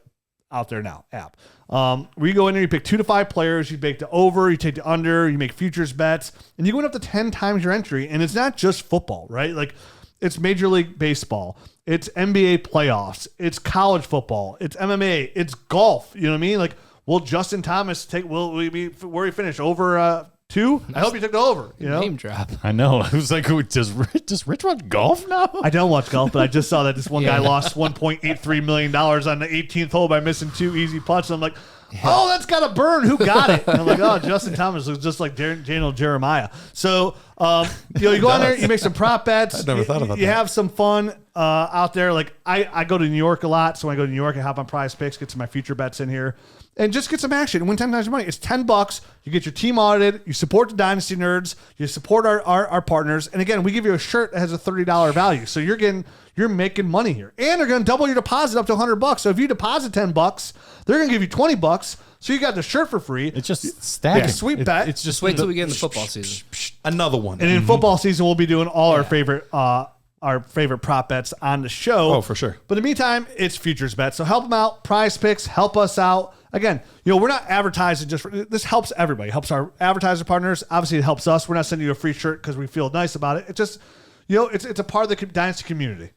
out there now app. Where you go in there, you pick 2 to 5 players, you make the over, you take the under, you make futures bets, and you go up to 10 times your entry. And it's not just football, right? Like it's Major League Baseball, it's NBA playoffs, it's college football, it's MMA, it's golf. You know what I mean? Like, will Justin Thomas will we be where he finish over 2? I hope you took the over. You know? Name drop. I know. I was like, does Rich watch golf now? I don't watch golf, but I just saw that this one guy lost $1.83 million on the 18th hole by missing 2 easy putts. And I'm like, oh, that's got to burn. Who got it? And I'm like, oh, Justin Thomas looks just like Daniel Jeremiah. So, you go on there, you make some prop bets. I never thought about that. You have some fun out there. Like I go to New York a lot. So when I go to New York, I hop on Prize Picks, get some of my future bets in here. And just get some action and win 10 times your money. It's $10. You get your team audited. You support the Dynasty Nerds. You support our partners. And again, we give you a shirt that has a $30 value. So you're making money here. And they're going to double your deposit up to $100. So if you deposit $10, they're going to give you $20. So you got the shirt for free. It's just stacking. Sweet bet. It's Just wait till we get in the football season. Another one. And in football season, we'll be doing all our favorite prop bets on the show. Oh, for sure. But in the meantime, it's futures bets. So help them out. Prize Picks, help us out. Again, we're not advertising this helps everybody. It helps our advertiser partners. Obviously, it helps us. We're not sending you a free shirt because we feel nice about it. It just, it's a part of the Dynasty community.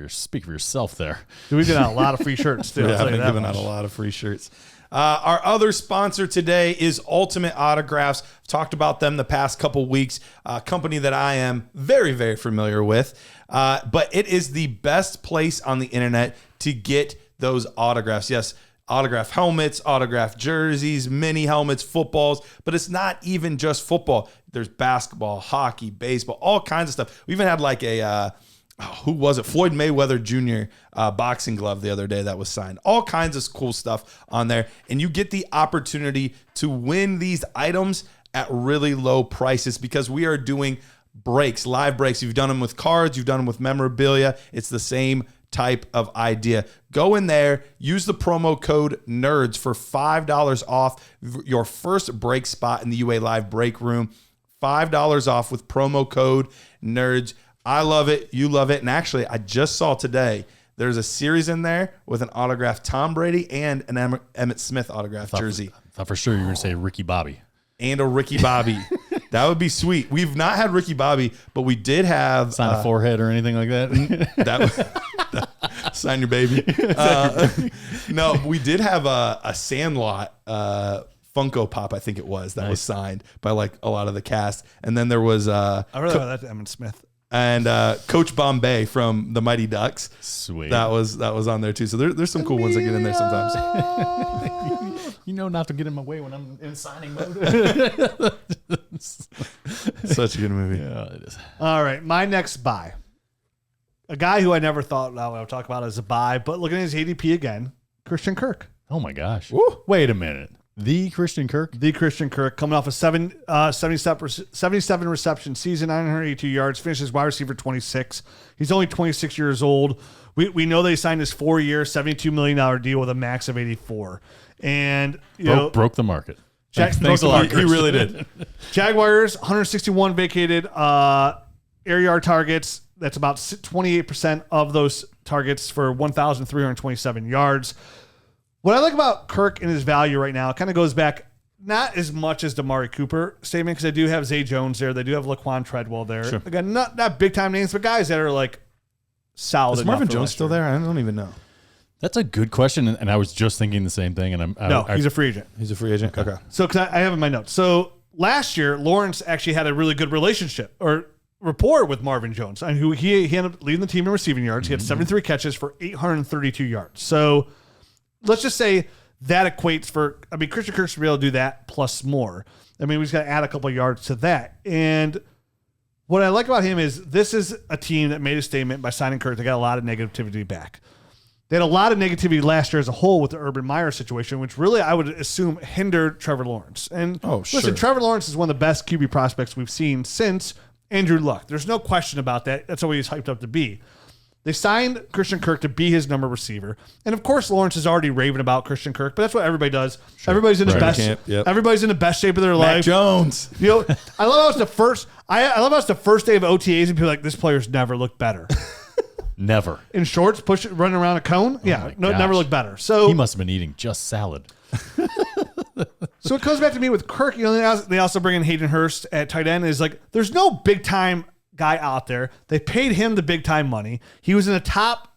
Speak for yourself there. We've given out a lot of free shirts too. Yeah, I've been giving out a lot of free shirts. Our other sponsor today is Ultimate Autographs. I've talked about them the past couple weeks. A company that I am very, very familiar with. But it is the best place on the internet to get those autographs. Yes, autograph helmets, autograph jerseys, mini helmets, footballs. But it's not even just football. There's basketball, hockey, baseball, all kinds of stuff. We even had like a... who was it? Floyd Mayweather Jr. Boxing glove the other day that was signed. All kinds of cool stuff on there. And you get the opportunity to win these items at really low prices because we are doing breaks, live breaks. You've done them with cards. You've done them with memorabilia. It's the same type of idea. Go in there, use the promo code NERDS for $5 off your first break spot in the UA Live break room. $5 off with promo code NERDS. I love it. You love it. And actually, I just saw today, there's a series in there with an autographed Tom Brady and an Emmitt Smith autographed jersey. I thought for sure you were going to say Ricky Bobby. And a Ricky Bobby. That would be sweet. We've not had Ricky Bobby, but we did have... Sign a forehead or anything like that? Sign your baby. No, we did have a Sandlot Funko Pop, I think it was, that was signed by like a lot of the cast. And then there was... I really like that Emmitt Smith. And Coach Bombay from the Mighty Ducks. Sweet. That was on there too. So there's some cool ones that get in there sometimes. Not to get in my way when I'm in signing mode. Such a good movie. Yeah, it is. All right, my next buy. A guy who I never thought I would talk about as a buy, but looking at his ADP again, Christian Kirk. Oh my gosh. Woo. Wait a minute. The Christian Kirk coming off a 77 reception season, 982 yards, finishes wide receiver 26. He's only 26 years old. We know they signed this 4-year, $72 million deal with a max of 84. And broke the market. Thanks a lot. He really did. Jaguars, 161 vacated air yard targets. That's about 28% of those targets for 1,327 yards. What I like about Kirk and his value right now, it kind of goes back not as much as the Amari Cooper statement because they do have Zay Jones there. They do have Laquan Treadwell there. Sure. Again, not big-time names, but guys that are like solid. Is Marvin Jones still there? I don't even know. That's a good question, and I was just thinking the same thing. And he's a free agent. He's a free agent? Okay. So cause I have in my notes. So last year, Lawrence actually had a really good relationship or rapport with Marvin Jones, and who he ended up leading the team in receiving yards. He had 73 catches for 832 yards. So let's just say that equates for, Christian Kirk should be able to do that plus more. We just got to add a couple of yards to that. And what I like about him is this is a team that made a statement by signing Kirk. They got a lot of negativity back. They had a lot of negativity last year as a whole with the Urban Meyer situation, which really I would assume hindered Trevor Lawrence. And listen, Trevor Lawrence is one of the best QB prospects we've seen since Andrew Luck. There's no question about that. That's what he's hyped up to be. They signed Christian Kirk to be his number receiver. And of course, Lawrence is already raving about Christian Kirk, but that's what everybody does. Sure. Everybody's in the best. Everybody's in the best shape of their life. Jones. I love how it's the first. I love how it's the first day of OTAs and people are like, this player's never looked better. Never. in shorts, running around a cone. Yeah, my never gosh. looked better. So He must have been eating just salad. So it comes back to me with Kirk. They also bring in Hayden Hurst at tight end. Is like there's no big time guy out there. They paid him the big time money. He was in the top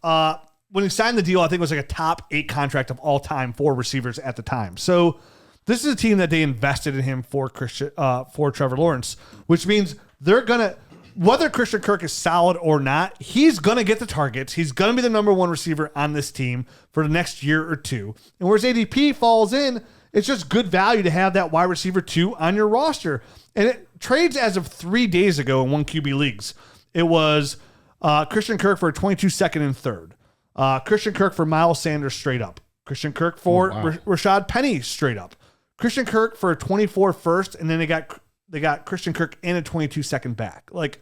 when he signed the deal. I think it was like a top 8 contract of all time for receivers at the time. So this is a team that they invested in him for Trevor Lawrence, which means they're gonna. Whether Christian Kirk is solid or not, he's going to get the targets. He's going to be the number 1 receiver on this team for the next year or two. And whereas ADP falls in, it's just good value to have that wide receiver 2 on your roster. And it trades as of 3 days ago in 1 QB leagues. It was Christian Kirk for a 22 second and third. Christian Kirk for Miles Sanders straight up. Christian Kirk for Rashad Penny straight up. Christian Kirk for a 24 first, and then they got Christian Kirk and a 22 second back. Like,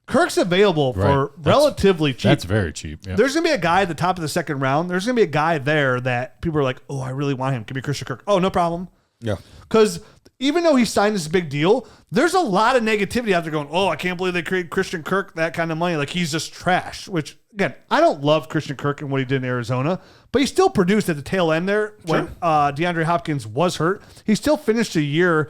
Kirk's available for relatively cheap. That's very cheap. Yeah. There's going to be a guy at the top of the second round. There's going to be a guy there that people are like, oh, I really want him. Give me Christian Kirk. Oh, no problem. Yeah. Because even though he signed this big deal, there's a lot of negativity out there going, oh, I can't believe they created Christian Kirk that kind of money. Like, he's just trash, which, again, I don't love Christian Kirk and what he did in Arizona, but he still produced at the tail end there when DeAndre Hopkins was hurt. He still finished the year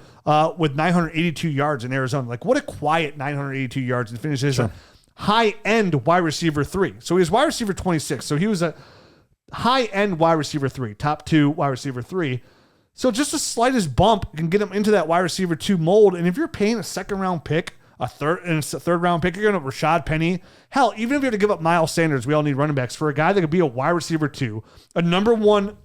with 982 yards in Arizona. Like, what a quiet 982 yards and finishes a high-end wide receiver 3. So he was wide receiver 26. So he was a high-end wide receiver 3, top 2 wide receiver 3. So just the slightest bump can get him into that wide receiver 2 mold. And if you're paying a second-round pick, a third-round pick, you're going to Rashad Penny. Hell, even if you have to give up Miles Sanders, we all need running backs. For a guy that could be a wide receiver 2, a number 1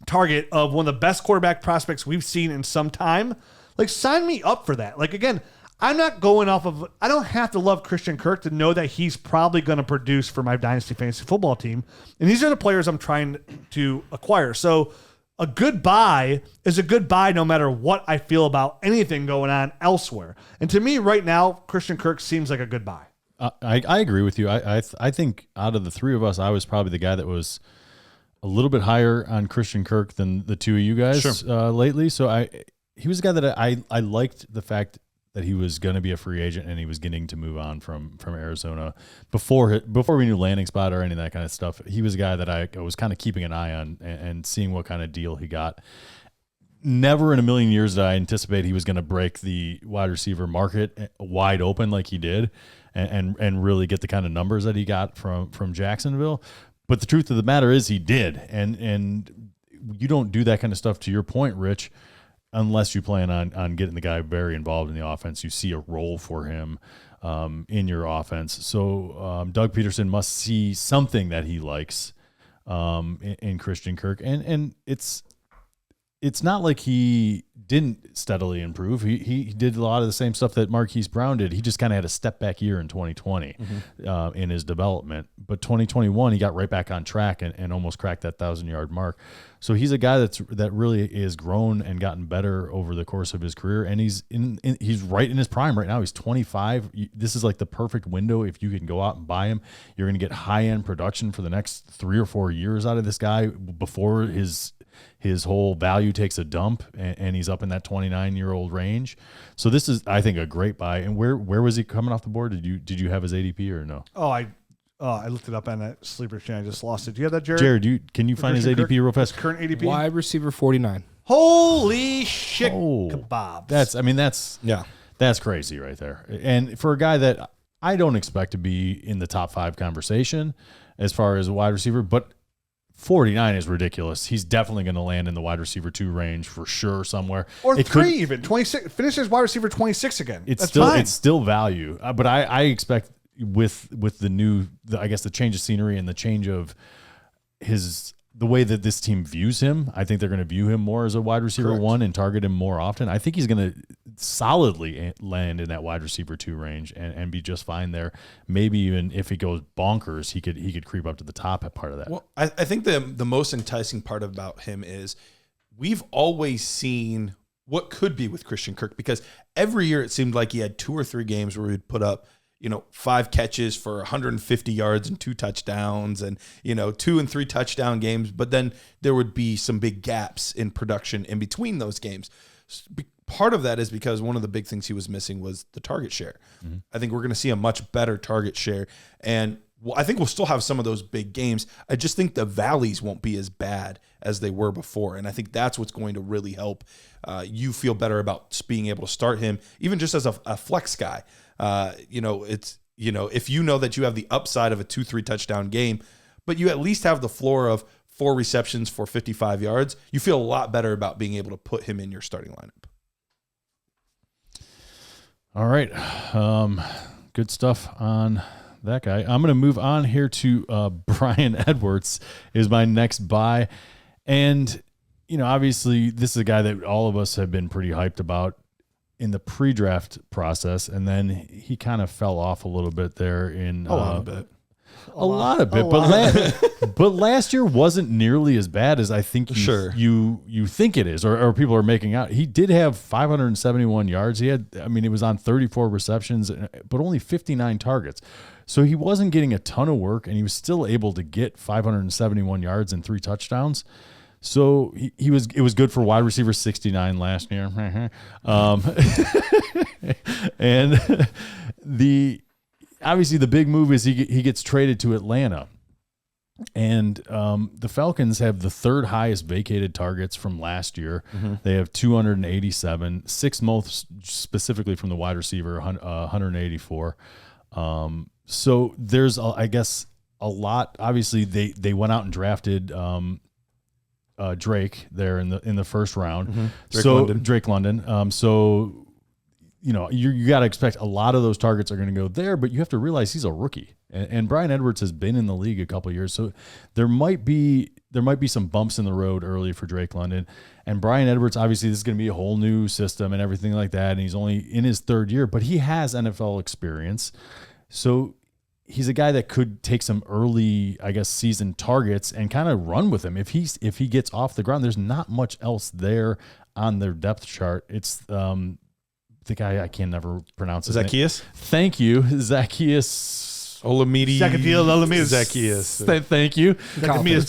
target of one of the best quarterback prospects we've seen in some time, like, sign me up for that. Like, again, I'm not going off of, I don't have to love Christian Kirk to know that he's probably going to produce for my Dynasty Fantasy Football team. And these are the players I'm trying to acquire. So a good buy is a good buy no matter what I feel about anything going on elsewhere. And to me right now, Christian Kirk seems like a good buy. I agree with you. I think out of the 3 of us, I was probably the guy that was a little bit higher on Christian Kirk than the 2 of you guys lately. So he was a guy that I liked the fact that he was going to be a free agent and he was getting to move on from Arizona before we knew landing spot or any of that kind of stuff. He was a guy that I was kind of keeping an eye on and seeing what kind of deal he got. Never in a million years did I anticipate he was going to break the wide receiver market wide open like he did and really get the kind of numbers that he got from Jacksonville. But the truth of the matter is he did. And you don't do that kind of stuff, to your point, Rich, unless you plan on getting the guy very involved in the offense. You see a role for him in your offense. So Doug Peterson must see something that he likes in Christian Kirk. And it's not like he didn't steadily improve. He did a lot of the same stuff that Marquise Brown did. He just kind of had a step back year in 2020 in his development. But 2021, he got right back on track and almost cracked that 1,000-yard mark. So he's a guy that really is grown and gotten better over the course of his career. And he's right in his prime right now. He's 25. This is like the perfect window. If you can go out and buy him, you're going to get high-end production for the next 3 or 4 years out of this guy before his whole value takes a dump and he's up in that 29-year-old range. So this is, I think, a great buy. And where was he coming off the board? Did you have his ADP or no? I looked it up on that sleeper chain. I just lost it. Do you have that, Jared? Jared, can you find his ADP real fast? Current ADP? Wide receiver 49. Holy shit kebabs. That's crazy right there. And for a guy that I don't expect to be in the top 5 conversation as far as a wide receiver, but 49 is ridiculous. He's definitely going to land in the wide receiver 2 range for sure somewhere. Or 3 even. 26. Finishes wide receiver 26 again. It's still value. But I expect with the change of scenery and the change of the way that this team views him, I think they're going to view him more as a wide receiver 1 and target him more often. I think he's going to solidly land in that wide receiver 2 range and be just fine there. Maybe even if he goes bonkers, he could creep up to the top part of that. Well, I think the most enticing part about him is we've always seen what could be with Christian Kirk, because every year it seemed like he had 2 or 3 games where he'd put up 5 catches for 150 yards and 2 touchdowns and, 2 and 3 touchdown games. But then there would be some big gaps in production in between those games. Part of that is because one of the big things he was missing was the target share. I think we're going to see a much better target share. And I think we'll still have some of those big games. I just think the valleys won't be as bad as they were before. And I think that's what's going to really help you feel better about being able to start him, even just as a flex guy. If you know that you have the upside of a 2-3 touchdown game, but you at least have the floor of 4 receptions for 55 yards, you feel a lot better about being able to put him in your starting lineup. All right. Good stuff on that guy. I'm going to move on here to Bryan Edwards is my next buy. And, obviously this is a guy that all of us have been pretty hyped about in the pre-draft process. And then he kind of fell off a little bit there in a lot of bit. But last year wasn't nearly as bad as I think you think it is, or people are making out. He did have 571 yards. It was on 34 receptions, but only 59 targets. So he wasn't getting a ton of work, and he was still able to get 571 yards and 3 touchdowns. So it was good for wide receiver 69 last year. And obviously the big move is he gets traded to Atlanta. And the Falcons have the 3rd highest vacated targets from last year. Mm-hmm. They have 287, 6th most specifically from the wide receiver, 184. So there's, I guess, a lot. Obviously, they went out and drafted Drake there in the first round. Mm-hmm. Drake London. So you got to expect a lot of those targets are going to go there, but you have to realize he's a rookie, and Bryan Edwards has been in the league a couple of years, so there might be some bumps in the road early for Drake London. And Bryan Edwards, obviously, this is going to be a whole new system and everything like that, and he's only in his 3rd year, but he has NFL experience, so he's a guy that could take some early, I guess, season targets and kind of run with him. If he gets off the ground, there's not much else there on their depth chart. It's the guy I can never pronounce his Zacchaeus. Name. Thank you, Zacchaeus Olamide. Zacchaeus. Thank you. Zacchaeus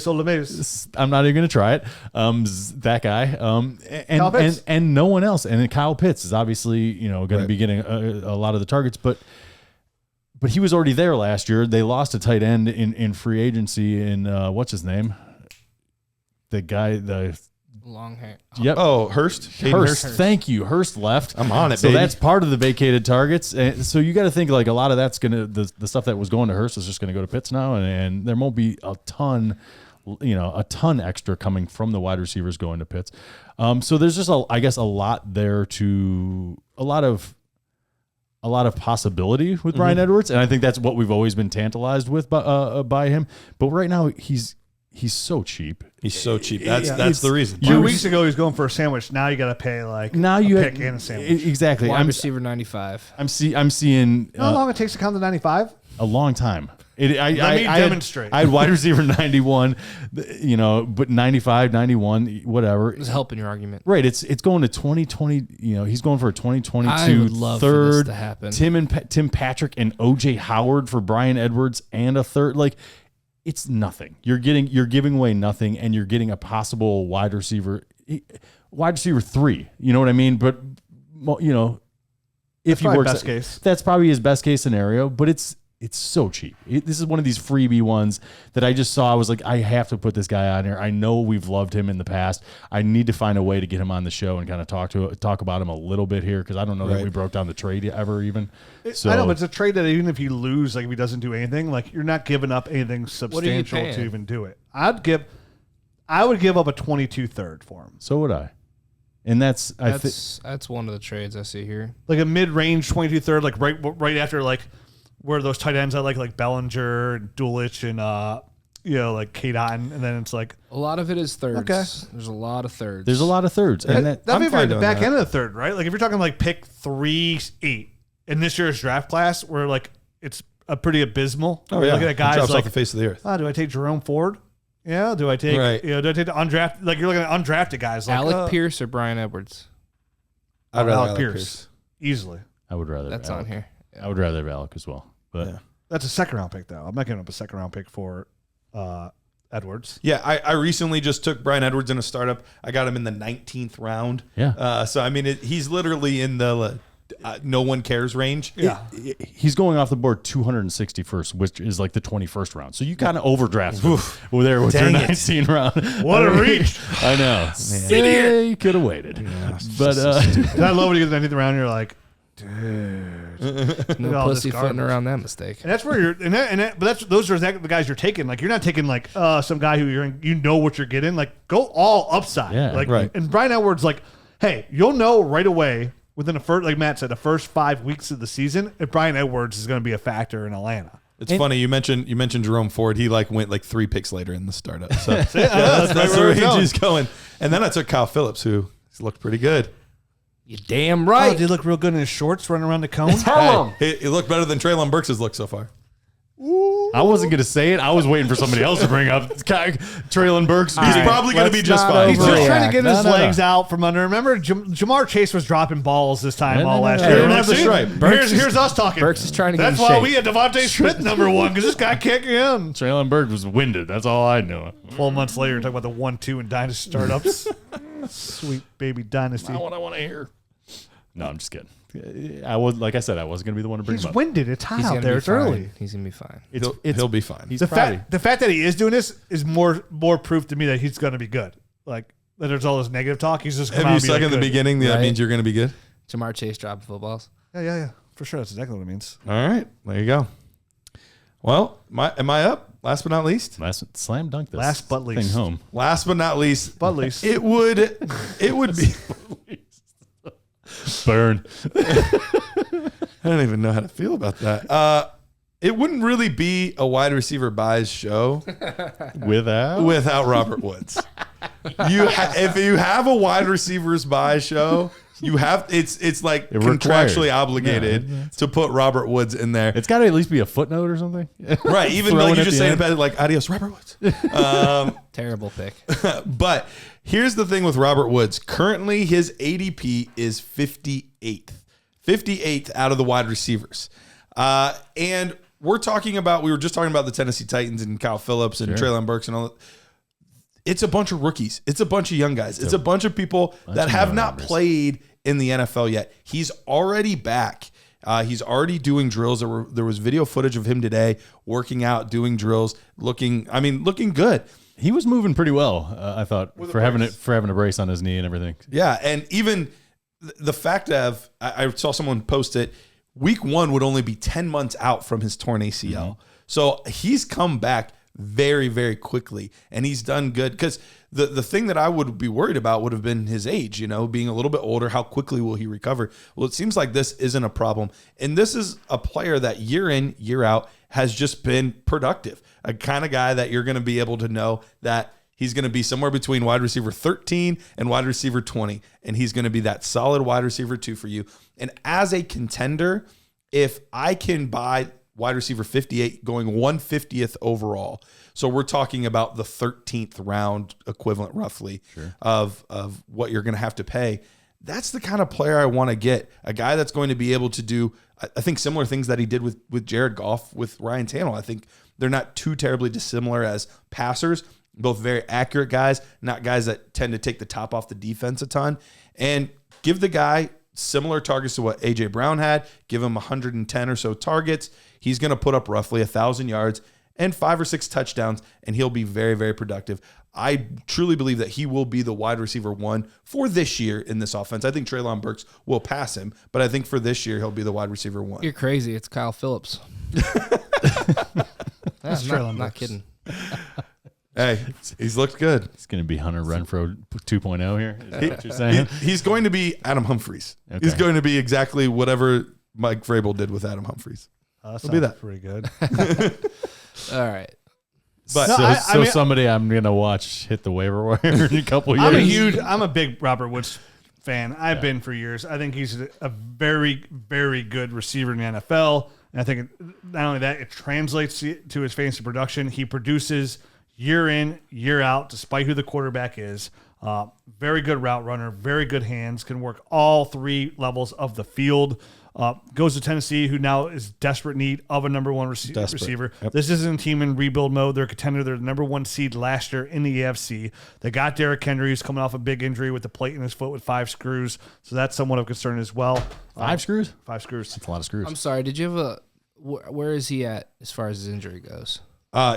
Olamide. I'm not even going to try it. That guy. And no one else. And then Kyle Pitts is obviously going to be getting a lot of the targets, but he was already there last year. They lost a tight end in free agency in what's his name? The guy long hair. Yep. Oh, Hurst. Thank you. Hurst left. I'm on it. So baby. That's part of the vacated targets. And so you got to think like a lot of that's gonna the stuff that was going to Hurst is just gonna go to Pitts now, and there won't be a ton extra coming from the wide receivers going to Pitts. So there's just a lot there to a lot of possibility with Bryan Edwards, and I think that's what we've always been tantalized with by him. But right now he's so cheap. He's so cheap. That's the reason. 2 weeks ago, he was going for a sandwich. Now you got to pay pick and a sandwich. Exactly. Wide receiver 95. I'm seeing. You know how long it takes to count to 95? A long time. Let me demonstrate. I had wide receiver 91, but 95, 91, whatever. It's helping your argument. Right. It's going to 2020. He's going for a 2022 I would love for this to happen. Tim Patrick and O.J. Howard for Bryan Edwards and a 3rd. It's nothing. You're giving away nothing, and you're getting a possible wide receiver 3. You know what I mean? But if he works, best case. That's probably his best case scenario. But it's so cheap. This is one of these freebie ones that I just saw. I was like, I have to put this guy on here. I know we've loved him in the past. I need to find a way to get him on the show and kind of talk about him a little bit here, because I don't know that we broke down the trade ever even. I know, but it's a trade that even if you lose, if he doesn't do anything, you're not giving up anything substantial to even do it. I would give up a 22 third for him. So would I. And that's one of the trades I see here. Like a mid-range 22 third, right after where those tight ends I like Bellinger and Dulich and Kate Otten, and then it's a lot of it is thirds. Okay. There's a lot of thirds. And that'd be right at the back end of the 3rd, right? If you're talking pick 3-8 in this year's draft class, where it's a pretty abysmal. Oh yeah, looking at guys drops off the face of the earth. Do I take Jerome Ford? Yeah. Do I take do I take the undrafted? You're looking at undrafted guys Alec Pierce or Bryan Edwards? I'd rather Alec Pierce easily. I would rather. That's Alec. on here. Yeah. I would rather have Alec as well. But that's a 2nd round pick, though. I'm not giving up a 2nd round pick for Edwards. Yeah, I recently just took Bryan Edwards in a startup. I got him in the 19th round. Yeah. So I mean, he's literally in the no one cares range. Yeah. He's going off the board 261st, which is like the 21st round. So you kind of overdraft there with your 19 round. What a reach. I know. Yeah, you could have waited. Yeah, But I love when you get to the 19th round, you're like, dude. No pussyfooting around that mistake. And that's where you're, but those are the guys you're taking. Like, you're not taking like some guy who you know what you're getting. Like, go all upside. Yeah, like, right. And Bryan Edwards, like, hey, you'll know right away within the first, like Matt said, the first 5 weeks of the season if Bryan Edwards is going to be a factor in Atlanta. It's funny you mentioned Jerome Ford. He went like 3 picks later in the startup. So that's the range he's going. And then I took Kyle Phillips, who looked pretty good. You damn right. Oh, did he look real good in his shorts running around the cone? Tell him. He looked better than Treylon Burks' look so far. I wasn't going to say it. I was waiting for somebody else to bring up Treylon Burks. He's probably going to be just fine. He's just trying to get his No. legs out from under. Remember, Jamar Chase was dropping balls this time all last no. year. He didn't Like, have the see, stripe. Here's us talking. Burks is trying to get That's in why shape. we had Devontae Smith number 1, because this guy can't get in. Treylon Burks was winded. That's all I know. 12 months later, talking about the 1-2 in Dynasty startups. Sweet baby Dynasty. Not what I want to hear. No, I'm just kidding. Like I said, I wasn't going to be the one to bring He's him up. winded. It's hot He's out gonna there. be It's fine. early. He's gonna be fine. He'll be fine. He's The probably, fact that he is doing this is more proof to me that he's going to be good. Like, that there's all this negative talk. He's just Have come out you and be suck like, in the good. beginning? That Right. means you're going to be good. Jamar Chase dropping footballs. Yeah. For sure. That's exactly what it means. All right. There you go. Well, am I up? Last but not least? slam dunk this Last but least. thing home. Last but not least. But at least. It would be. Burn. I don't even know how to feel about that. It wouldn't really be a wide receiver buys show without Robert Woods. If you have a wide receivers buy show, you have it's like contractually obligated to put Robert Woods in there. It's got to at least be a footnote or something. Right, even Throw though it you at just the say end. it like adios Robert Woods. Terrible pick. But here's the thing with Robert Woods. Currently, his ADP is 58th. 58th out of the wide receivers. And we were just talking about the Tennessee Titans and Kyle Phillips and Treylon Burks and all that. It's a bunch of rookies. It's a bunch of young guys. It's a bunch of people that have not played in the NFL yet. He's already back. He's already doing drills. There was video footage of him today working out, doing drills, looking good. He was moving pretty well, I thought, for having a brace on his knee and everything. Yeah, and even the fact of I saw someone post it. Week 1 would only be 10 months out from his torn ACL, Mm-hmm. so he's come back very, very quickly, and he's done good. Because the thing that I would be worried about would have been his age, being a little bit older. How quickly will he recover? Well, it seems like this isn't a problem, and this is a player that year in, year out has just been productive. A kind of guy that you're going to be able to know that he's going to be somewhere between wide receiver 13 and wide receiver 20, and he's going to be that solid wide receiver 2 for you. And as a contender, if I can buy wide receiver 58 going 150th overall, so we're talking about the 13th round equivalent roughly of what you're going to have to pay, that's the kind of player I want to get. A guy that's going to be able to do, I think, similar things that he did with Jared Goff, with Ryan Tannehill. I think they're not too terribly dissimilar as passers. Both very accurate guys, not guys that tend to take the top off the defense a ton. And give the guy similar targets to what A.J. Brown had. Give him 110 or so targets. He's going to put up roughly 1,000 yards and 5 or 6 touchdowns, and he'll be very, very productive. I truly believe that he will be the wide receiver 1 for this year in this offense. I think Treylon Burks will pass him, but I think for this year, he'll be the wide receiver 1. You're crazy. It's Kyle Phillips. I'm not kidding. Hey, he's looked good. It's going to be Hunter Renfrow 2.0 here. Is that what you're saying? He's going to be Adam Humphries. Okay. He's going to be exactly whatever Mike Vrabel did with Adam Humphries. He'll be that. pretty good. All right. But So somebody I'm going to watch hit the waiver wire in a couple years. I'm a big Robert Woods fan. I've been for years. I think he's a very, very good receiver in the NFL. And I think not only that, it translates to his fantasy production. He produces year in, year out, despite who the quarterback is. Very good route runner, very good hands, can work all 3 levels of the field. Goes to Tennessee, who now is desperate need of a number one receiver. Yep. This isn't a team in rebuild mode. They're a contender. They're the number one seed last year in the AFC. They got Derrick Henry, who's coming off a big injury with the plate in his foot with 5 screws. So that's somewhat of concern as well. 5 screws? 5 screws. That's a lot of screws. I'm sorry. Did you have where is he at as far as his injury goes?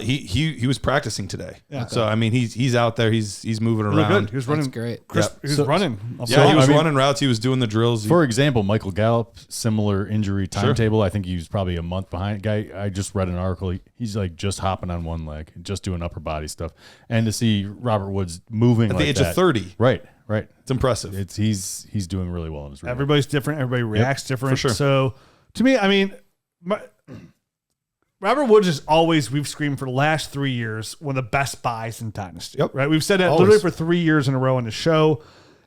He was practicing today. Yeah. So I mean he's out there. He's moving Really around. good. He was running. That's great. He was running. Yeah, he was running routes. He was doing the drills. For example, Michael Gallup, similar injury timetable. I think he was probably a month behind. Guy, I just read an article. He's like just hopping on one leg, just doing upper body stuff. And to see Robert Woods moving at the age of 30, right, it's impressive. He's doing really well in his rehab. Everybody's different. Everybody reacts different. for sure. So to me, I mean, Robert Woods is always, we've screamed for the last 3 years, one of the best buys in Dynasty. Yep. Right? We've said that Always. literally for 3 years in a row in the show.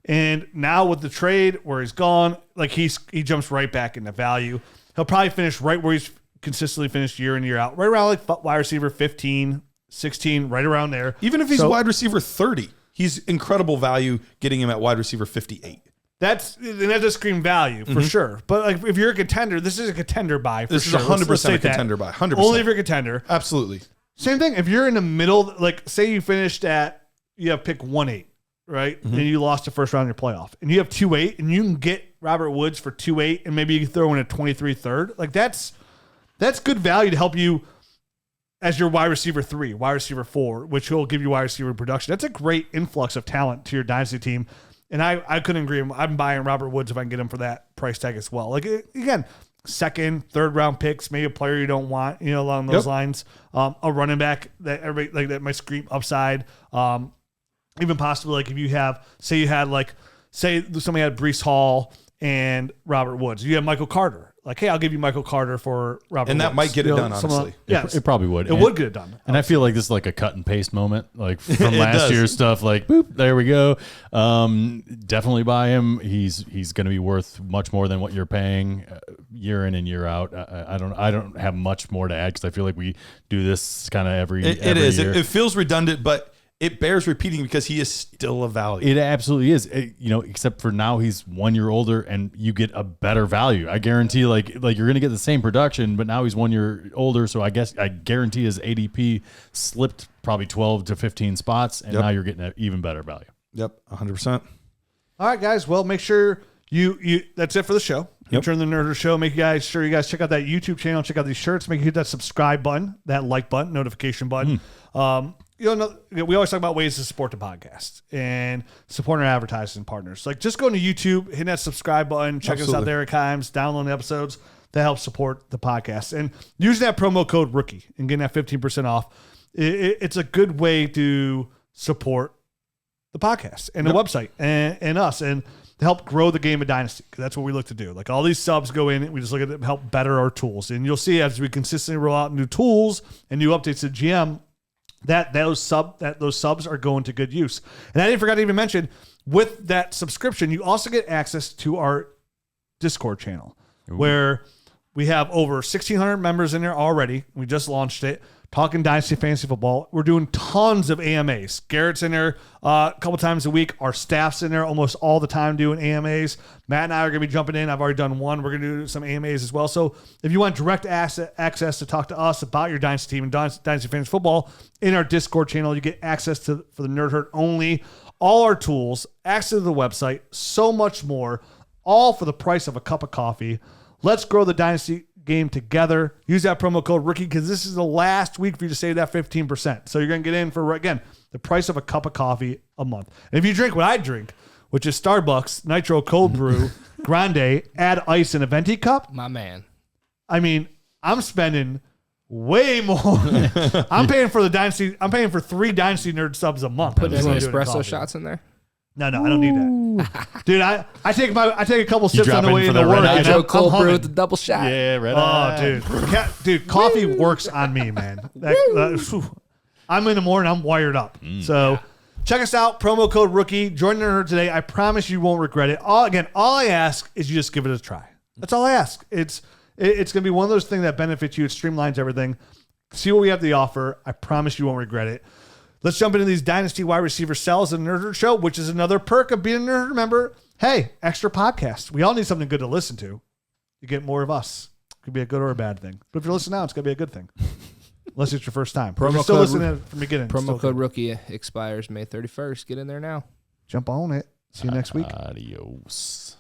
And now with the trade where he's gone, like he jumps right back into value. He'll probably finish right where he's consistently finished year in, year out. Right around like wide receiver 15, 16, right around there. Even if he's wide receiver 30, he's incredible value getting him at wide receiver 58. That does scream value for sure. But like if you're a contender, this is a contender buy for This sure. is 100% Let's say a contender buy. 100%. Only if you're a contender. Absolutely. Same thing. If you're in the middle, like say you finished you have pick 1-8, right? And you lost the first round of your playoff. And you have 2-8, and you can get Robert Woods for 2-8, and maybe you can throw in a 23 third. Like that's good value to help you as your wide receiver 3, wide receiver 4, which will give you wide receiver production. That's a great influx of talent to your dynasty team. And I couldn't agree. I'm buying Robert Woods if I can get him for that price tag as well. Like again, second, third round picks, maybe a player you don't want, along those lines. A running back that everybody like that might scream upside. Even possibly like if you have, say somebody had Breece Hall and Robert Woods. You have Michael Carter. Like, hey, I'll give you Michael Carter for Robert And that Woods. might get it done, honestly. Yes. It probably would. It would get it done. And I feel like this is like a cut and paste moment, like from last does. year's stuff. Like, boop, there we go. Definitely buy him. He's going to be worth much more than what you're paying year in and year out. I don't have much more to add because I feel like we do this kind of every year. It feels redundant, but it bears repeating because he is still a value. It absolutely is. Except for now he's 1 year older and you get a better value. I guarantee like you're going to get the same production, but now he's 1 year older. So I guarantee his ADP slipped probably 12 to 15 spots. And now you're getting an even better value. Yep. 100%. All right, guys. Well, make sure you that's it for the show. Turn the Nerd Show. Make sure you guys check out that YouTube channel. Check out these shirts. Make sure you hit that subscribe button, that like button, notification button. We always talk about ways to support the podcast and support our advertising partners. Like just going to YouTube, hitting that subscribe button, checking us out there at times, downloading the episodes. That helps support the podcast. And using that promo code ROOKIE and getting that 15% off, it's a good way to support the podcast and the website and us and to help grow the game of Dynasty, because that's what we look to do. Like all those subs go in, we just look at them help better our tools. And you'll see as we consistently roll out new tools and new updates to GM, that those subs are going to good use. And I didn't forget to even mention, with that subscription, you also get access to our Discord channel, where we have over 1,600 members in there already. We just launched it, talking Dynasty Fantasy Football. We're doing tons of AMAs. Garrett's in there a couple times a week. Our staff's in there almost all the time doing AMAs. Matt and I are going to be jumping in. I've already done one. We're going to do some AMAs as well. So if you want direct access to talk to us about your Dynasty team and Dynasty Fantasy Football in our Discord channel, you get access to for the Nerd Herd only, all our tools, access to the website, so much more, all for the price of a cup of coffee. Let's grow the Dynasty game together. Use that promo code ROOKIE because this is the last week for you to save that 15%. So you're going to get in for, again, the price of a cup of coffee a month. And if you drink what I drink, which is Starbucks Nitro Cold Brew Grande, add ice in a venti cup. My man. I mean, I'm spending way more. I'm paying for the Dynasty. I'm paying for 3 Dynasty Nerd subs a month. Put some espresso shots in there. No, I don't need that. Dude, I take a couple sips on the way for into the work. red Nitro cold brew humming. with the double shot. Yeah, red Oh, eye. dude, coffee works on me, man. I'm in the morning, I'm wired up. So check us out, promo code ROOKIE. Join the Nerd today. I promise you won't regret it. All I ask is you just give it a try. That's all I ask. It's going to be one of those things that benefits you. It streamlines everything. See what we have to offer. I promise you won't regret it. Let's jump into these Dynasty wide receiver sells in the Nerd Herd Show, which is another perk of being a Nerd Herd member. Hey, extra podcast. We all need something good to listen to. you get more of us. Could be a good or a bad thing. But if you're listening now, it's going to be a good thing. Unless it's your first time. If you're still listening from the beginning. Promo code rookie expires May 31st. Get in there now. Jump on it. See you next week. Adios.